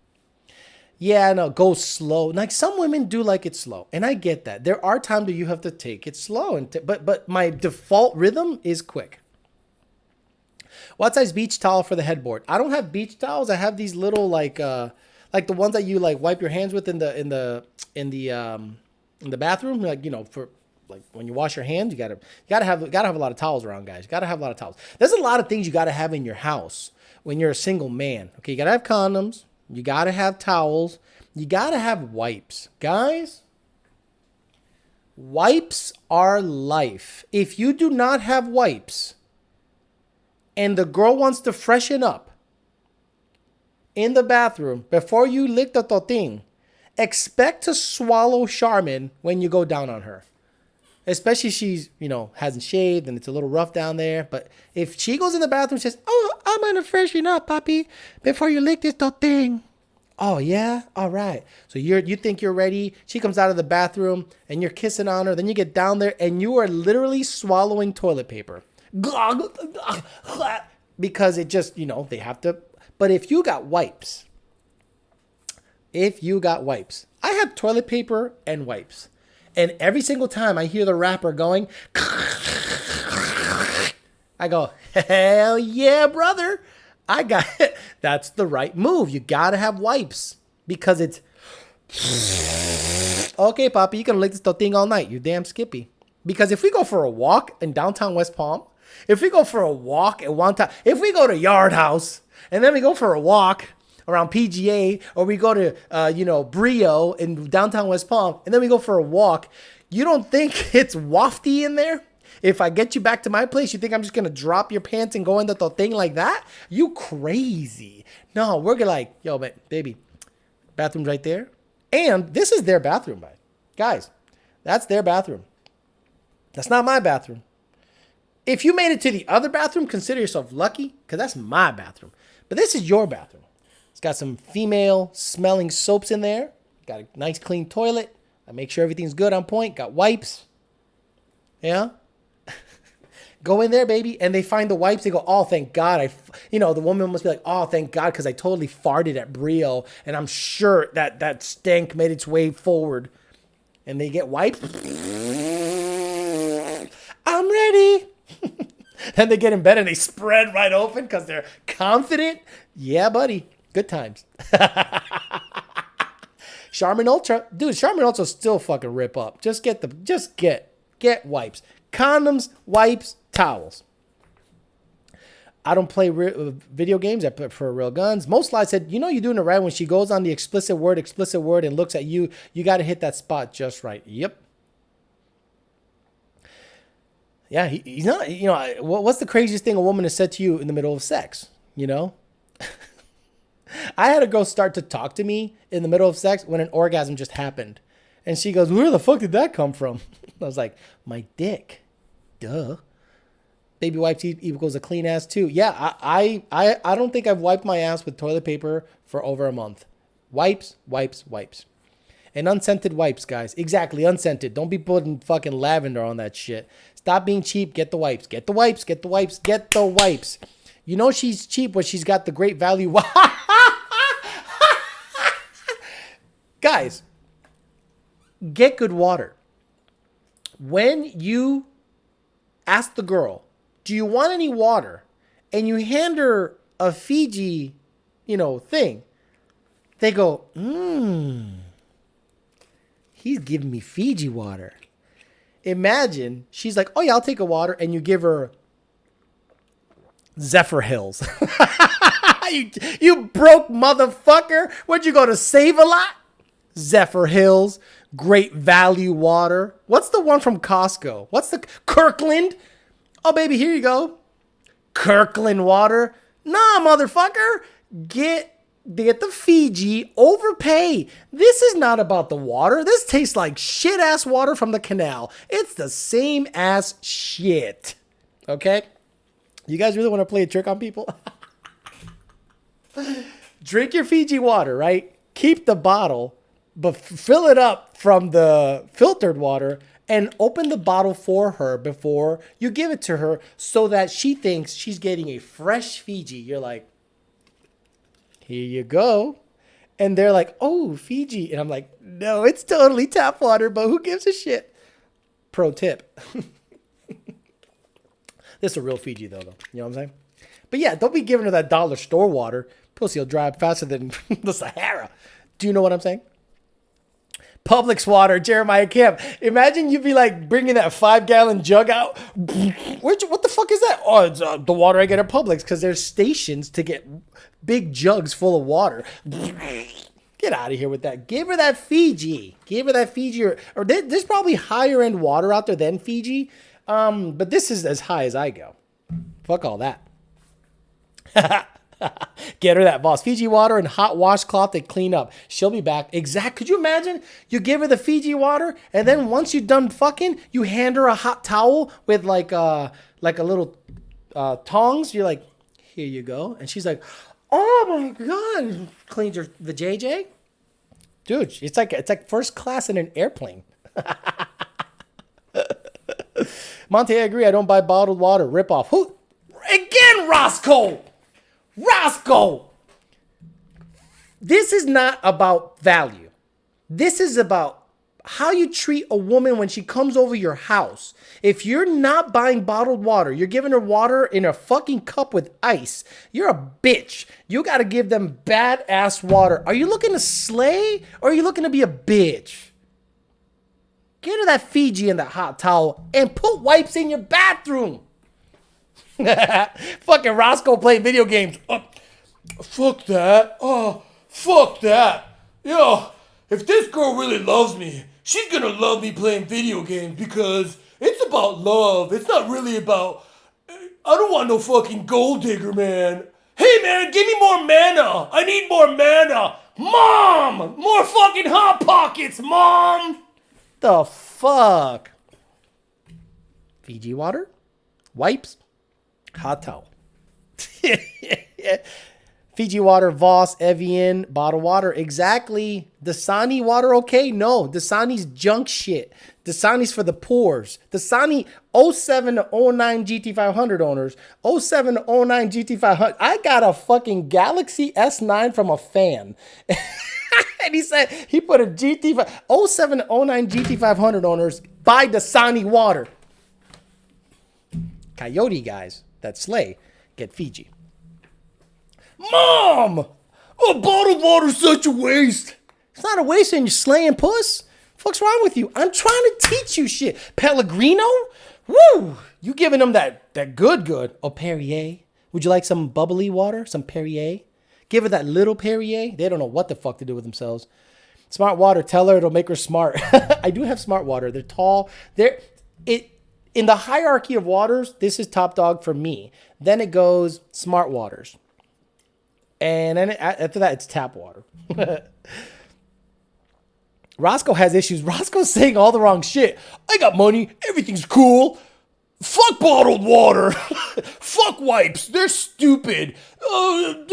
Speaker 1: Yeah, no, go slow. Like some women do like it slow. And I get that. There are times where you have to take it slow. But my default rhythm is quick. What size beach towel for the headboard? I don't have beach towels. I have these little like the ones that you like wipe your hands with in the bathroom. Like, for like when you wash your hands, you gotta have a lot of towels around, guys. You gotta have a lot of towels. There's a lot of things you gotta have in your house when you're a single man. Okay, you gotta have condoms. You gotta have towels. You gotta have wipes, guys. Wipes are life. If you do not have wipes, and the girl wants to freshen up in the bathroom before you lick the toting, expect to swallow Charmin when you go down on her. Especially if she's, hasn't shaved and it's a little rough down there. But if she goes in the bathroom and says, oh, I'm going to freshen up, papi, before you lick this thing. Oh, yeah? All right. So you think you're ready. She comes out of the bathroom and you're kissing on her. Then you get down there and you are literally swallowing toilet paper. Because it just, they have to. But if you got wipes, I have toilet paper and wipes. And every single time I hear the wrapper going, I go, hell yeah, brother. I got it. That's the right move. You got to have wipes because it's, okay, Poppy, you can lick this thing all night. You damn Skippy. Because if we go for a walk in downtown West Palm, if we go for a walk at one time, if we go to Yard House and then we go for a walk around PGA or we go to, Brio in downtown West Palm and then we go for a walk, you don't think it's wafty in there? If I get you back to my place, you think I'm just going to drop your pants and go into the thing like that? You crazy. No, we're going like, yo, baby, bathroom's right there. And this is their bathroom, guys. That's their bathroom. That's not my bathroom. If you made it to the other bathroom, consider yourself lucky because that's my bathroom. But this is your bathroom. It's got some female smelling soaps in there. Got a nice clean toilet. I make sure everything's good on point. Got wipes. Yeah. Go in there, baby, and they find the wipes. They go, oh, thank God. The woman must be like, oh, thank God, because I totally farted at Brio, and I'm sure that stank made its way forward. And they get wipes. I'm ready. Then they get in bed and they spread right open because they're confident. Yeah, buddy. Good times. Charmin Ultra. Dude, Charmin Ultra still fucking rip up. Just get wipes. Condoms, wipes, towels. I don't play video games. I prefer real guns. Most lies said, you're doing it right when she goes on the explicit word, and looks at you. You got to hit that spot just right. Yep. Yeah, he's not, what's the craziest thing a woman has said to you in the middle of sex? I had a girl start to talk to me in the middle of sex when an orgasm just happened. And she goes, where the fuck did that come from? I was like, my dick. Duh. Baby wipes equals a clean ass too. Yeah, I don't think I've wiped my ass with toilet paper for over a month. Wipes. And unscented wipes, guys. Exactly, unscented. Don't be putting fucking lavender on that shit. Stop being cheap. Get the wipes. Get the wipes. She's cheap when she's got the great value. Guys, get good water. When you ask the girl, do you want any water? And you hand her a Fiji, thing. They go, he's giving me Fiji water. Imagine she's like, oh yeah, I'll take a water. And you give her Zephyr Hills. you broke motherfucker. Where'd you go to Save-A-Lot? Zephyr Hills, great value water. What's the one from Costco? What's the Kirkland? Oh, baby, here you go. Kirkland water. Nah, motherfucker. Get the Fiji, overpay. This is not about the water. This tastes like shit ass water from the canal. It's the same ass shit. Okay? You guys really want to play a trick on people? Drink your Fiji water, right? Keep the bottle, but fill it up from the filtered water and open the bottle for her before you give it to her so that she thinks she's getting a fresh Fiji. You're like, here you go. And they're like, oh, Fiji. And I'm like, no, it's totally tap water, but who gives a shit? Pro tip. This is a real Fiji, though. You know what I'm saying? But yeah, don't be giving her that dollar store water. Pussy will dry up faster than the Sahara. Do you know what I'm saying? Publix water, Jeremiah Camp. Imagine you'd be like bringing that 5-gallon jug out. What the fuck is that? Oh, it's the water I get at Publix because there's stations to get big jugs full of water. Get out of here with that. Give her that Fiji. Or there's probably higher end water out there than Fiji. But this is as high as I go. Fuck all that. Get her that Boss Fiji water and hot washcloth to clean up. She'll be back. Could you imagine? You give her the Fiji water, and then once you're done fucking, you hand her a hot towel with like a little tongs. You're like, Here you go. And she's like, oh my God. Cleans her the JJ. Dude, it's like first class in an airplane. Monte, I agree. I don't buy bottled water. Rip off. Who? Again, Roscoe. Roscoe. This is not about value. This is about how you treat a woman when she comes over your house. If you're not buying bottled water, you're giving her water in a fucking cup with ice, you're a bitch. You got to give them badass water. Are you looking to slay or are you looking to be a bitch? Get her that Fiji and that hot towel and put wipes in your bathroom. Fucking Roscoe playing video games. Fuck that. Oh, fuck that. Yo, if this girl really loves me, she's gonna love me playing video games because it's about love. It's not really about, I don't want no fucking gold digger, man. Hey, man, give me more mana. I need more mana. Mom, more fucking Hot Pockets, Mom. The fuck? Fiji water, wipes, hot towel. Fiji water, Voss, Evian, bottled water. Exactly. Dasani water, okay? No, Dasani's junk shit. Dasani's for the poors. Dasani 07 to 09 GT500 owners. 07 to 09 GT500. I got a fucking Galaxy S9 from a fan. And he said he put a GT5, 07 to 09 GT500 owners buy Dasani water. Coyote guys that slay get Fiji. Mom! Oh, bottled water's such a waste. It's not a waste and you're slaying puss. What's wrong with you? I'm trying to teach you shit. Pellegrino? Woo! You giving them that good. Oh, Perrier. Would you like some bubbly water? Some Perrier? Give her that little Perrier. They don't know what the fuck to do with themselves. Smart water. Tell her it'll make her smart. I do have smart water. They're tall. In the hierarchy of waters, this is top dog for me. Then it goes smart waters. And then after that, it's tap water. Roscoe has issues. Roscoe's saying all the wrong shit. I got money. Everything's cool. Fuck bottled water. Fuck wipes. They're stupid. Fuck.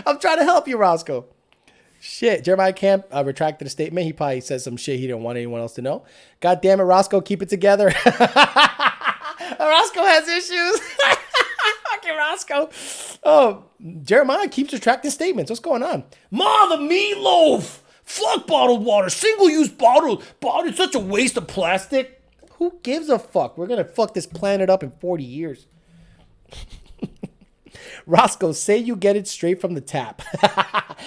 Speaker 1: I'm trying to help you, Roscoe. Shit. Jeremiah Camp retracted a statement. He probably said some shit he didn't want anyone else to know. God damn it, Roscoe. Keep it together. Roscoe has issues. Fucking Roscoe. Oh, Jeremiah keeps retracting statements. What's going on? Ma, the meatloaf. Fuck bottled water. Single-use bottle. It's such a waste of plastic. Who gives a fuck? We're going to fuck this planet up in 40 years. Roscoe, say you get it straight from the tap.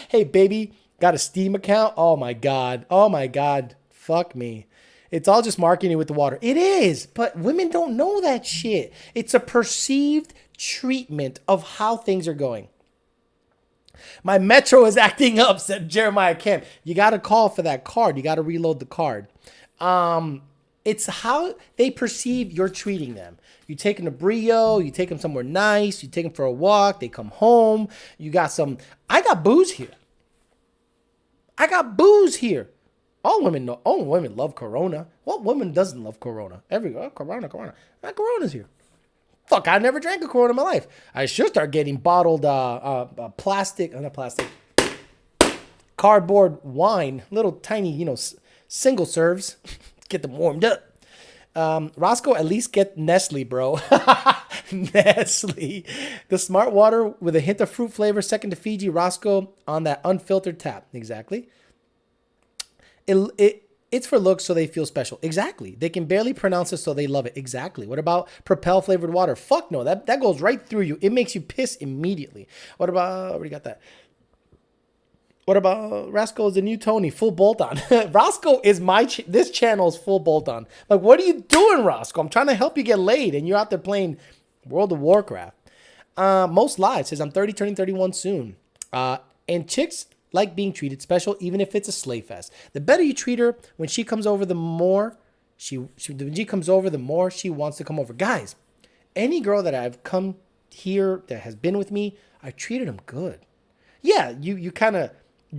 Speaker 1: Hey, baby, got a Steam account? Oh, my God. Oh, my God. Fuck me. It's all just marketing with the water. It is, but women don't know that shit. It's a perceived treatment of how things are going. My Metro is acting up, said Jeremiah Kemp. You got to call for that card. You got to reload the card. It's how they perceive you're treating them. You take them to Brio, you take them somewhere nice, you take them for a walk, they come home, you got some, I got booze here. All women know, all women love Corona. What woman doesn't love Corona? Corona. Corona's here. Fuck, I never drank a Corona in my life. I should start getting bottled cardboard wine, little tiny, single serves. Get them warmed up. Roscoe, at least get Nestle, bro. Nestle. The smart water with a hint of fruit flavor, second to Fiji. Roscoe on that unfiltered tap. Exactly. It's for looks so they feel special. Exactly. They can barely pronounce it so they love it. Exactly. What about Propel flavored water? Fuck no. That goes right through you. It makes you piss immediately. What about, already got that. What about Roscoe is the new Tony, full bolt on. Roscoe is this channel's full bolt on. Like, what are you doing, Roscoe? I'm trying to help you get laid and you're out there playing World of Warcraft. Most live says I'm 30, turning 31 soon. And chicks like being treated special, even if it's a slay fest. The better you treat her, when she comes over, the more she wants to come over. Guys, any girl that I've come here that has been with me, I treated them good. Yeah, you kind of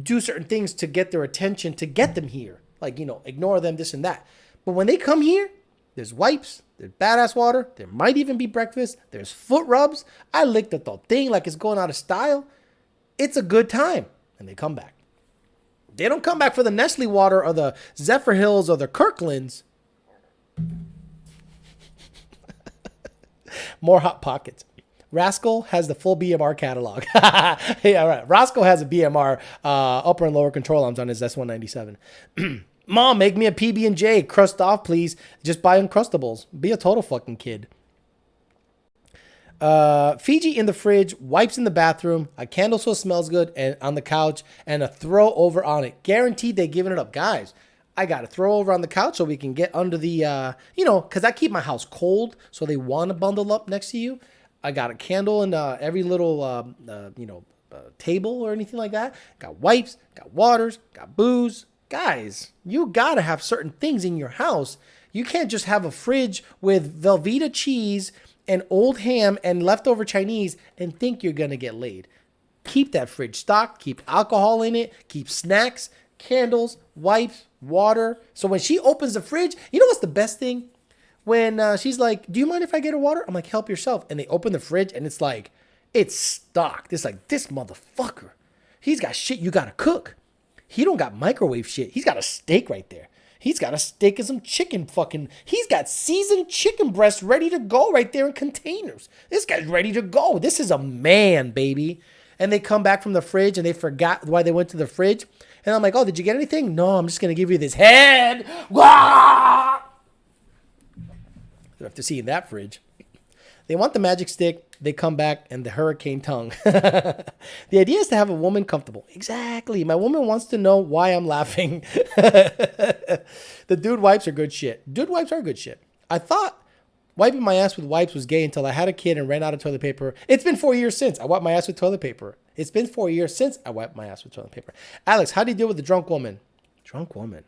Speaker 1: do certain things to get their attention, to get them here. Like, ignore them, this and that. But when they come here, there's wipes, There's badass water. There might even be breakfast. There's foot rubs. I licked the thing like it's going out of style. It's a good time. And they come back. They don't come back for the Nestle water or the Zephyr Hills or the Kirklands. More Hot Pockets. Rascal has the full BMR catalog. Yeah, right. Rascal has a BMR upper and lower control arms on his S197. Mom, make me a PB&J. Crust off, please. Just buy Uncrustables. Be a total fucking kid. Fiji in the fridge, wipes in the bathroom, a candle so it smells good and on the couch, and a throw over on it. Guaranteed they giving it up. Guys, I got to throw over on the couch so we can get under the, because I keep my house cold, so they want to bundle up next to you. I got a candle in every little, table or anything like that. Got wipes, got waters, got booze. Guys, you got to have certain things in your house. You can't just have a fridge with Velveeta cheese and old ham and leftover Chinese and think you're going to get laid. Keep that fridge stocked. Keep alcohol in it. Keep snacks, candles, wipes, water. So when she opens the fridge, you know what's the best thing? When she's like, do you mind if I get a water? I'm like, help yourself. And they open the fridge and it's like, it's stocked. It's like, this motherfucker, he's got shit you got to cook. He don't got microwave shit. He's got a steak right there. He's got a steak and some chicken fucking. He's got seasoned chicken breasts ready to go right there in containers. This guy's ready to go. This is a man, baby. And they come back from the fridge and they forgot why they went to the fridge. And I'm like, oh, did you get anything? No, I'm just going to give you this head. Wah! You have to see in that fridge. They want the magic stick. They come back and the hurricane tongue. The idea is to have a woman comfortable. Exactly. My woman wants to know why I'm laughing. The dude wipes are good shit. Dude wipes are good shit. I thought wiping my ass with wipes was gay until I had a kid and ran out of toilet paper. It's been 4 years since I wiped my ass with toilet paper. It's been 4 years since I wiped my ass with toilet paper. Alex, how do you deal with a drunk woman? Drunk woman?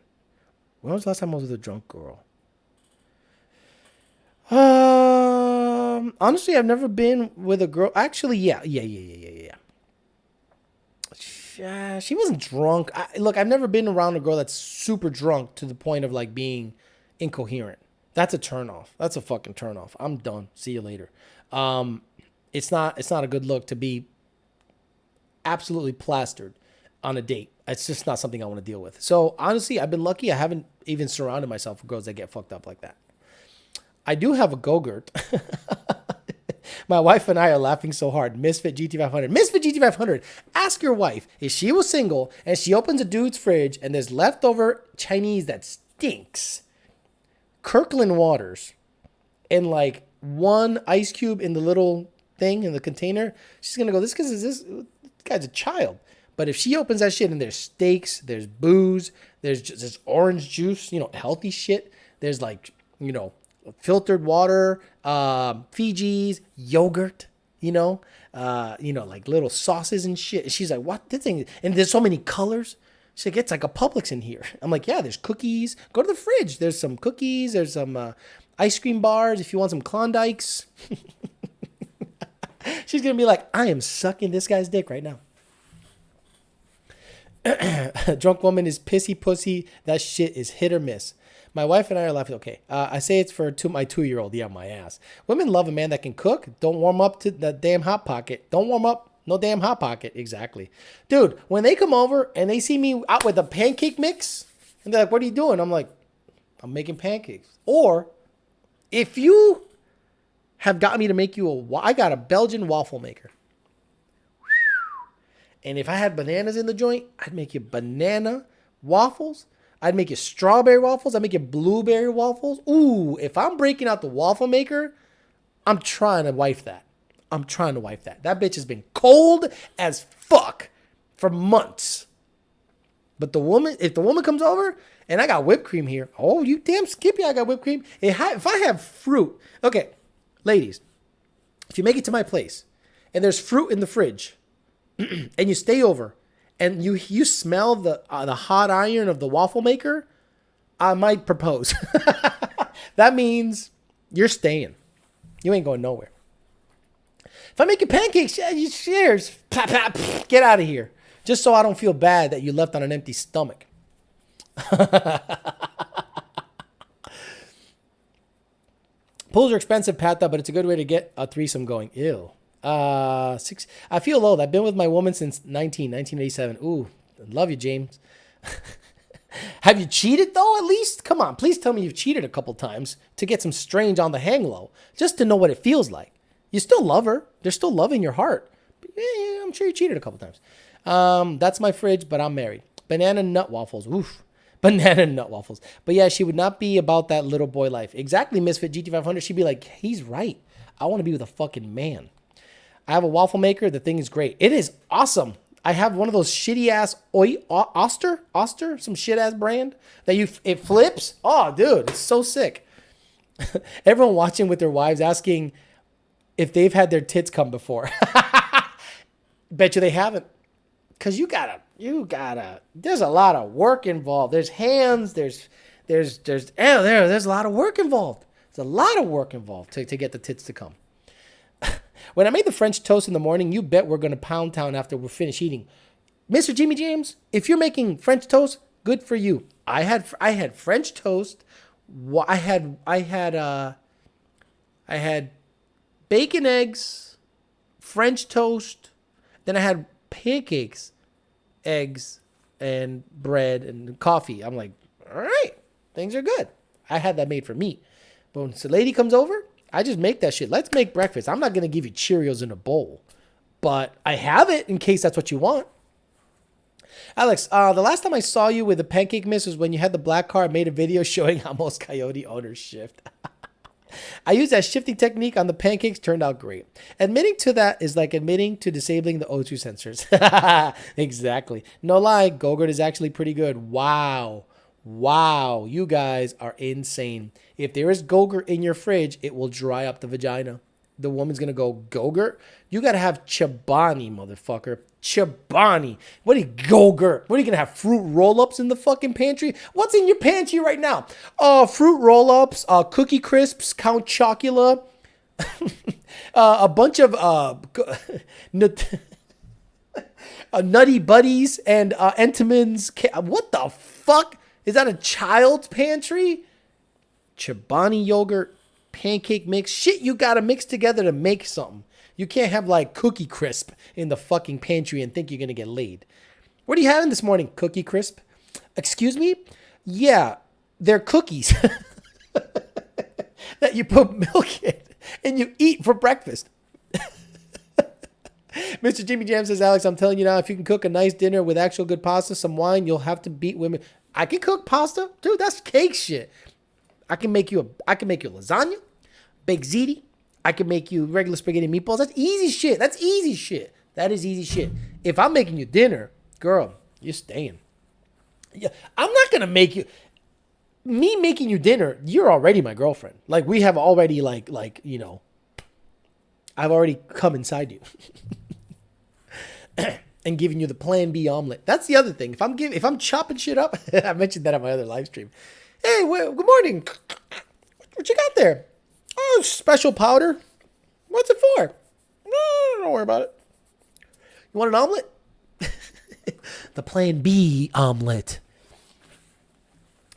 Speaker 1: When was the last time I was with a drunk girl? Honestly, I've never been with a girl. Actually, yeah. She wasn't drunk. Look, I've never been around a girl that's super drunk to the point of like being incoherent. That's a turnoff. That's a fucking turnoff. I'm done. See you later. It's not a good look to be absolutely plastered on a date. It's just not something I want to deal with. So honestly, I've been lucky. I haven't even surrounded myself with girls that get fucked up like that. I do have a Go-Gurt. My wife and I are laughing so hard. Misfit GT500. Misfit GT500. Ask your wife if she was single and she opens a dude's fridge and there's leftover Chinese that stinks, Kirkland waters, and like one ice cube in the little thing in the container. She's going to go, this guy's a child. But if she opens that shit and there's steaks, there's booze, there's just this orange juice, healthy shit. There's like, filtered water, Fiji's, yogurt, like little sauces and shit. And she's like, what? This thing, and there's so many colors. She's like, it's like a Publix in here. I'm like, yeah, there's cookies. Go to the fridge. There's some cookies. There's some ice cream bars if you want some Klondikes. She's going to be like, I am sucking this guy's dick right now. Drunk woman is pissy pussy. That shit is hit or miss. My wife and I are laughing. Okay. I say it's for my 2-year-old. Yeah, my ass. Women love a man that can cook. Don't warm up to the damn Hot Pocket. Don't warm up. No damn Hot Pocket. Exactly. Dude, when they come over and they see me out with a pancake mix, and they're like, what are you doing? I'm like, I'm making pancakes. Or if you have got me to make you I got a Belgian waffle maker. And if I had bananas in the joint, I'd make you banana waffles. I'd make you strawberry waffles. I'd make you blueberry waffles. Ooh, if I'm breaking out the waffle maker, I'm trying to wife that. That bitch has been cold as fuck for months. But if the woman comes over and I got whipped cream here, oh, you damn Skippy, I got whipped cream. If I have fruit, okay, ladies, if you make it to my place and there's fruit in the fridge and you stay over, and you smell the hot iron of the waffle maker, I might propose. That means you're staying. You ain't going nowhere. If I make you pancakes, yeah, you cheers. Get out of here. Just so I don't feel bad that you left on an empty stomach. Pools are expensive, Pat, though, but it's a good way to get a threesome going. Ew. Six. I feel old. I've been with my woman since 1987. Ooh, love you, James. Have you cheated, though, at least? Come on, please tell me you've cheated a couple times to get some strange on the hang low, just to know what it feels like. You still love her. There's still love in your heart. But yeah, I'm sure you cheated a couple times. That's my fridge, but I'm married. Banana nut waffles. Oof. Banana nut waffles. But yeah, she would not be about that little boy life. Exactly, Misfit GT500. She'd be like, he's right. I want to be with a fucking man. I have a waffle maker. The thing is great. It is awesome. I have one of those shitty ass Oster, some shit ass brand that it flips. Oh, dude, it's so sick. Everyone watching with their wives asking if they've had their tits come before. Bet you they haven't. Cause you gotta. There's a lot of work involved. There's hands. There's a lot of work involved. There's a lot of work involved to get the tits to come. When I made the French toast in the morning, you bet we're going to pound town after we're finished eating. Mr. Jimmy James, if you're making French toast, good for you. I had French toast. I had bacon, eggs, French toast. Then I had pancakes, eggs, and bread and coffee. I'm like, all right, things are good. I had that made for me. But when the lady comes over, I just make that shit. Let's make breakfast. I'm not going to give you Cheerios in a bowl, but I have it in case that's what you want. Alex, the last time I saw you with the pancake mix was when you had the black car. I made a video showing how most coyote owners shift. I used that shifting technique on the pancakes. Turned out great. Admitting to that is like admitting to disabling the O2 sensors. Exactly. No lie, Go-Gurt is actually pretty good. Wow. You guys are insane. If there is Go-Gurt in your fridge, it will dry up the vagina. The woman's going to go, Go-Gurt? You got to have Chobani, motherfucker. Chobani. What are you, Go-Gurt? What are you going to have, fruit roll-ups in the fucking pantry? What's in your pantry right now? Fruit roll-ups, Cookie Crisps, Count Chocula, a bunch of Nutty Buddies and Entenmann's. What the fuck? Is that a child's pantry? Chobani yogurt, pancake mix. Shit you gotta mix together to make something. You can't have like Cookie Crisp in the fucking pantry and think you're gonna get laid. What are you having this morning? Cookie Crisp? Excuse me? Yeah, they're cookies that you put milk in and you eat for breakfast. Mr. Jimmy Jam says, Alex, I'm telling you now, if you can cook a nice dinner with actual good pasta, some wine, you'll have to beat women. I can cook pasta, dude. That's cake shit. I can make you a lasagna, baked ziti. I can make you regular spaghetti meatballs. That's easy shit. That is easy shit. If I'm making you dinner, girl, you're staying. Yeah, I'm not gonna make you. Me making you dinner, you're already my girlfriend. Like we have already like you know. I've already come inside you. And giving you the Plan B omelet. That's the other thing. If I'm chopping shit up, I mentioned that on my other live stream. Hey, good morning. What you got there? Oh, special powder. What's it for? No, don't worry about it. You want an omelet? The Plan B omelet.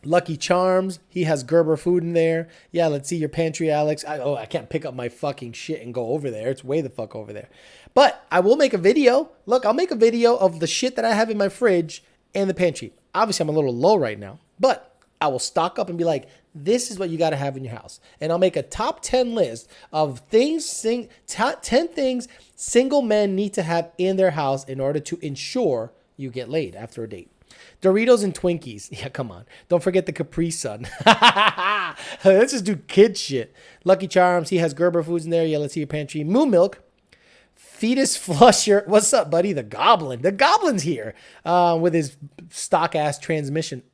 Speaker 1: Lucky Charms. He has Gerber food in there. Yeah, let's see your pantry, Alex. I can't pick up my fucking shit and go over there. It's way the fuck over there. But I will make a video. Look, I'll make a video of the shit that I have in my fridge and the pantry. Obviously, I'm a little low right now, but I will stock up and be like, this is what you got to have in your house. And I'll make a top 10 list of 10 things single men need to have in their house in order to ensure you get laid after a date. Doritos and Twinkies. Yeah, come on. Don't forget the Capri Sun. Let's just do kid shit. Lucky Charms. He has Gerber foods in there. Yeah, let's see your pantry. Moo Milk. Fetus Flusher. What's up, buddy? The Goblin. The Goblin's here with his stock-ass transmission.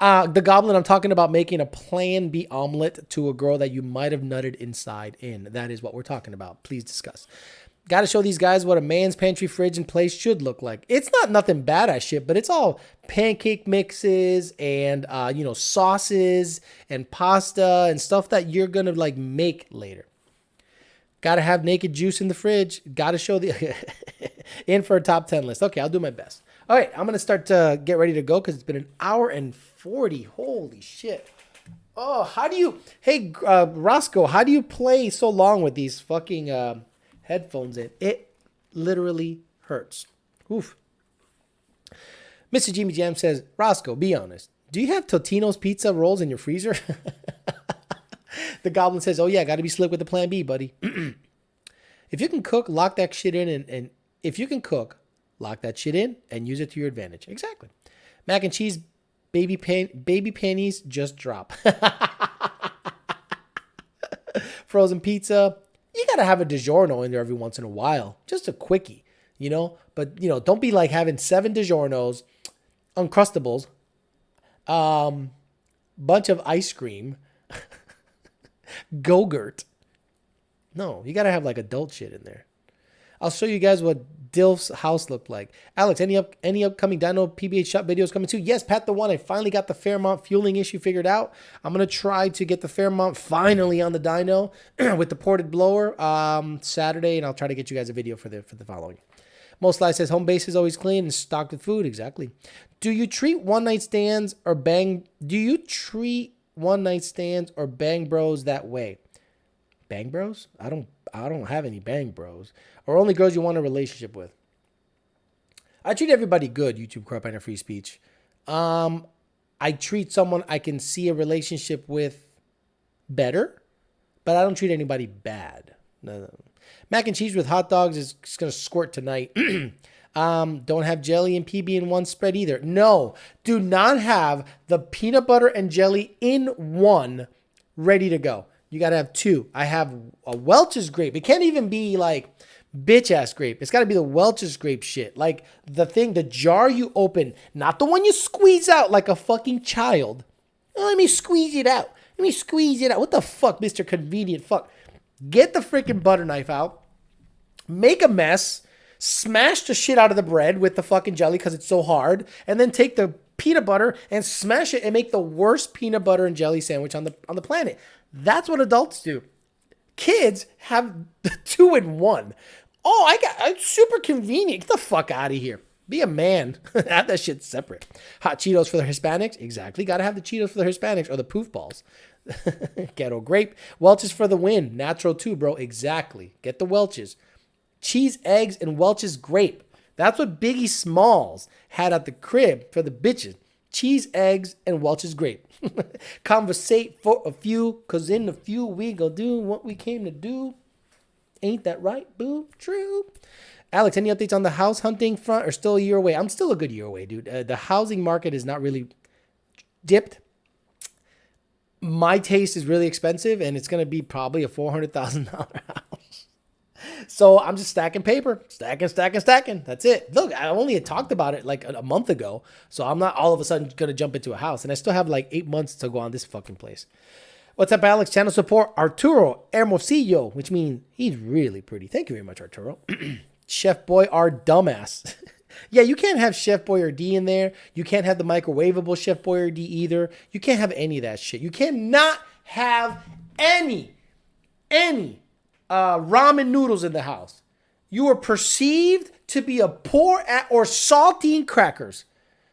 Speaker 1: The Goblin, I'm talking about making a Plan B omelet to a girl that you might have nutted inside in. That is what we're talking about. Please discuss. Got to show these guys what a man's pantry, fridge, and place should look like. It's not nothing badass shit, but it's all pancake mixes and, sauces and pasta and stuff that you're going to like make later. Got to have naked juice in the fridge. Got to show the in for a top 10 list. Okay, I'll do my best. All right, I'm going to start to get ready to go because it's been an hour and 40. Holy shit. Oh, how do you? Hey, Roscoe, how do you play so long with these fucking headphones in? It literally hurts. Oof. Mr. Jimmy Jam says, Roscoe, be honest. Do you have Totino's pizza rolls in your freezer? The Goblin says, oh yeah, got to be slick with the plan B, buddy. If you can cook, lock that shit in, and if you can cook, lock that shit in and use it to your advantage. Exactly. Mac and cheese, baby panties just drop. Frozen pizza. You got to have a DiGiorno in there every once in a while. Just a quickie, you know? But, you know, don't be like having 7 DiGiornos, Uncrustables, bunch of ice cream, Go-Gurt. No, you got to have like adult shit in there. I'll show you guys what Dilf's house looked like. Alex, any upcoming dyno PBH shop videos coming too? Yes, Pat the One. I finally got the Fairmont fueling issue figured out. I'm going to try to get the Fairmont finally on the dyno with the ported blower Saturday, and I'll try to get you guys a video for the following. Most Life says home base is always clean and stocked with food. Exactly. Do you treat one-night stands or bang bros that way? Bang bros? I don't have any bang bros. Or only girls you want a relationship with. I treat everybody good, YouTube Corp and Free Speech. I treat someone I can see a relationship with better, but I don't treat anybody bad. No. Mac and cheese with hot dogs is just going to squirt tonight. Don't have jelly and PB in one spread either. No, do not have the peanut butter and jelly in one ready to go. You got to have 2. I have a Welch's grape. It can't even be like bitch ass grape. It's got to be the Welch's grape shit. Like the jar you open, not the one you squeeze out like a fucking child. Oh, let me squeeze it out. What the fuck, Mr. Convenient fuck? Get the freaking butter knife out. Make a mess. Smash the shit out of the bread with the fucking jelly because it's so hard. And then take the peanut butter and smash it and make the worst peanut butter and jelly sandwich on the planet. That's what adults do. Kids have 2 in 1. Oh, it's super convenient. Get the fuck out of here. Be a man. Have that shit separate. Hot Cheetos for the Hispanics. Exactly. Got to have the Cheetos for the Hispanics or the poof balls. Ghetto grape. Welch's for the win. Natural too, bro. Exactly. Get the Welch's. Cheese, eggs, and Welch's grape. That's what Biggie Smalls had at the crib for the bitches. Cheese, eggs, and Welch's grape. Conversate for a few, cause in a few we go do what we came to do. Ain't that right, boo? True. Alex, any updates on the house hunting front or still a year away? I'm still a good year away, dude. The housing market is not really dipped. My taste is really expensive, and it's going to be probably a $400,000 house. So I'm just stacking paper, stacking. That's it. Look, I only had talked about it like a month ago, so I'm not all of a sudden going to jump into a house, and I still have like 8 months to go on this fucking place. What's up, Alex? Channel support Arturo Hermosillo, which means he's really pretty. Thank you very much, Arturo. Chef Boy R dumbass. Yeah, you can't have Chef Boyardee in there. You can't have the microwavable Chef Boyardee either. You can't have any of that shit. You cannot have any ramen noodles in the house. You are perceived to be a poor at or saltine crackers.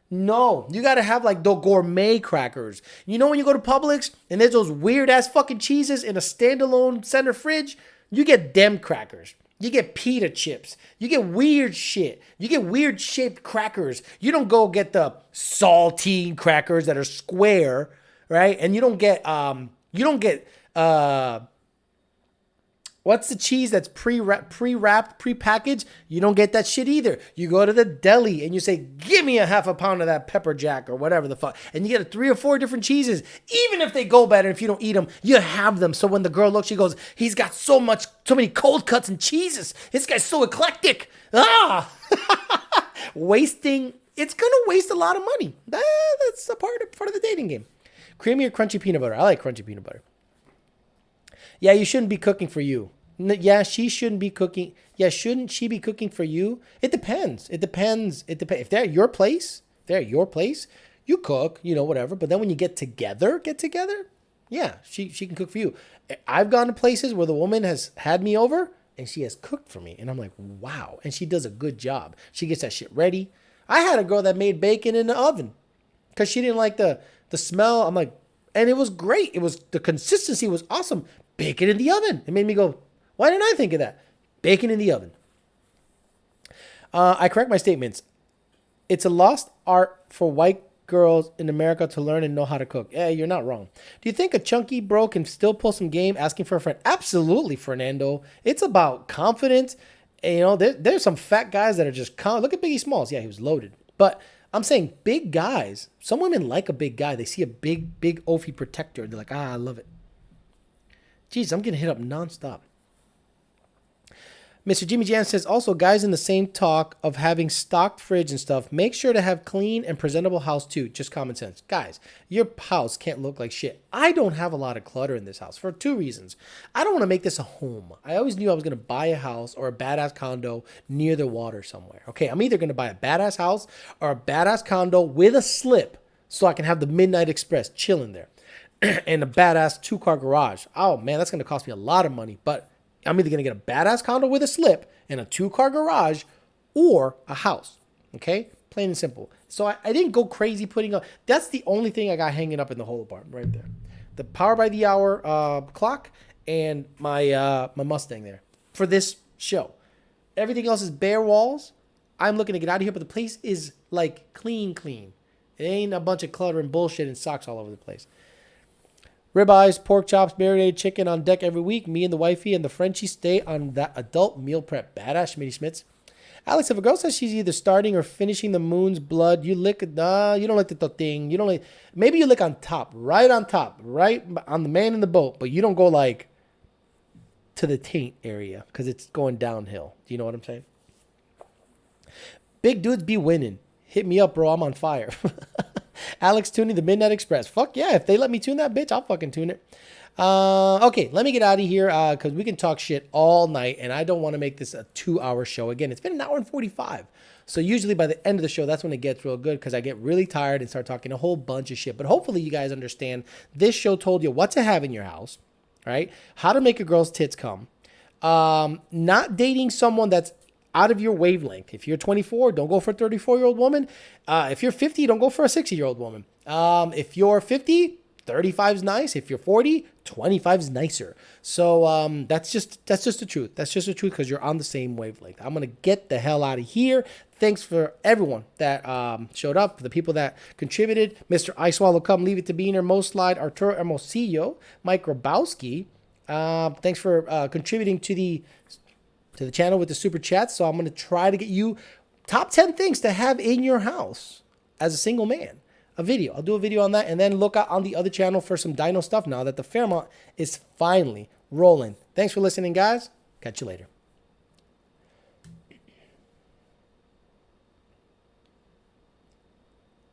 Speaker 1: No, you got to have like the gourmet crackers. You know when you go to Publix and there's those weird ass fucking cheeses in a standalone center fridge? You get them crackers. You get pita chips. You get weird shit. You get weird shaped crackers. You don't go get the saltine crackers that are square, right? And you don't get what's the cheese that's pre-wrapped, pre-packaged? You don't get that shit either. You go to the deli and you say, give me a half a pound of that pepper jack or whatever the fuck. And you get 3 or 4 different cheeses. Even if they go better, if you don't eat them, you have them. So when the girl looks, she goes, he's got so many cold cuts and cheeses. This guy's so eclectic. Wasting. It's going to waste a lot of money. That's a part of the dating game. Creamy or crunchy peanut butter? I like crunchy peanut butter. Yeah, you shouldn't be cooking for you. Yeah, she shouldn't be cooking. Yeah, shouldn't she be cooking for you? It depends. It depends. If they're at your place, you cook, whatever. But then when you get together, yeah, she can cook for you. I've gone to places where the woman has had me over and she has cooked for me. And I'm like, wow. And she does a good job. She gets that shit ready. I had a girl that made bacon in the oven because she didn't like the smell. I'm like, And it was great. The consistency was awesome. Bake it in the oven. It made me go, why didn't I think of that? Bacon in the oven. I correct my statements. It's a lost art for white girls in America to learn and know how to cook. Yeah, you're not wrong. Do you think a chunky bro can still pull some game asking for a friend? Absolutely, Fernando. It's about confidence. And, there's some fat guys that are just look at Biggie Smalls. Yeah, he was loaded. But I'm saying big guys. Some women like a big guy. They see a big Ophi protector. They're like, I love it. Jeez, I'm getting hit up nonstop. Mr. Jimmy Jam says, also, guys in the same talk of having stocked fridge and stuff, make sure to have clean and presentable house too. Just common sense. Guys, your house can't look like shit. I don't have a lot of clutter in this house for 2 reasons. I don't want to make this a home. I always knew I was going to buy a house or a badass condo near the water somewhere. Okay, I'm either going to buy a badass house or a badass condo with a slip so I can have the Midnight Express chilling there and a badass 2-car garage. Oh, man, that's going to cost me a lot of money, but I'm either going to get a badass condo with a slip and a 2-car garage or a house. Okay? Plain and simple. So I didn't go crazy putting up. That's the only thing I got hanging up in the whole apartment right there. The power by the hour clock and my Mustang there for this show. Everything else is bare walls. I'm looking to get out of here, but the place is like clean. It ain't a bunch of clutter and bullshit and socks all over the place. Ribeyes, pork chops, marinated chicken on deck every week. Me and the wifey and the Frenchie stay on that adult meal prep. Badass, Schmitty Schmitz. Alex, if a girl says she's either starting or finishing the moon's blood, you lick, you don't like the thing. You don't like, maybe you lick on top, right on the man in the boat, but you don't go like to the taint area because it's going downhill. Do you know what I'm saying? Big dudes be winning. Hit me up, bro. I'm on fire. Alex tuning the Midnight Express. Fuck yeah. If they let me tune that bitch, I'll fucking tune it. Okay, let me get out of here because we can talk shit all night, and I don't want to make this a 2-hour show. Again, it's been 1 hour and 45. So usually by the end of the show, that's when it gets real good because I get really tired and start talking a whole bunch of shit. But hopefully you guys understand this show told you what to have in your house, right? How to make a girl's tits come. Not dating someone that's out of your wavelength. If you're 24, don't go for a 34-year-old woman. If you're 50, don't go for a 60-year-old woman. If you're 50, 35 is nice. If you're 40, 25 is nicer. So that's just the truth. That's just the truth because you're on the same wavelength. I'm going to get the hell out of here. Thanks for everyone that showed up, for the people that contributed. Mr. I Swallow Come, Leave It to Beaner, Mo Slide, Arturo Hermosillo, Mike Grabowski. Thanks for contributing to the channel with the super chats. So I'm going to try to get you top 10 things to have in your house as a single man. A video. I'll do a video on that and then look out on the other channel for some dino stuff now that the Fairmont is finally rolling. Thanks for listening, guys. Catch you later.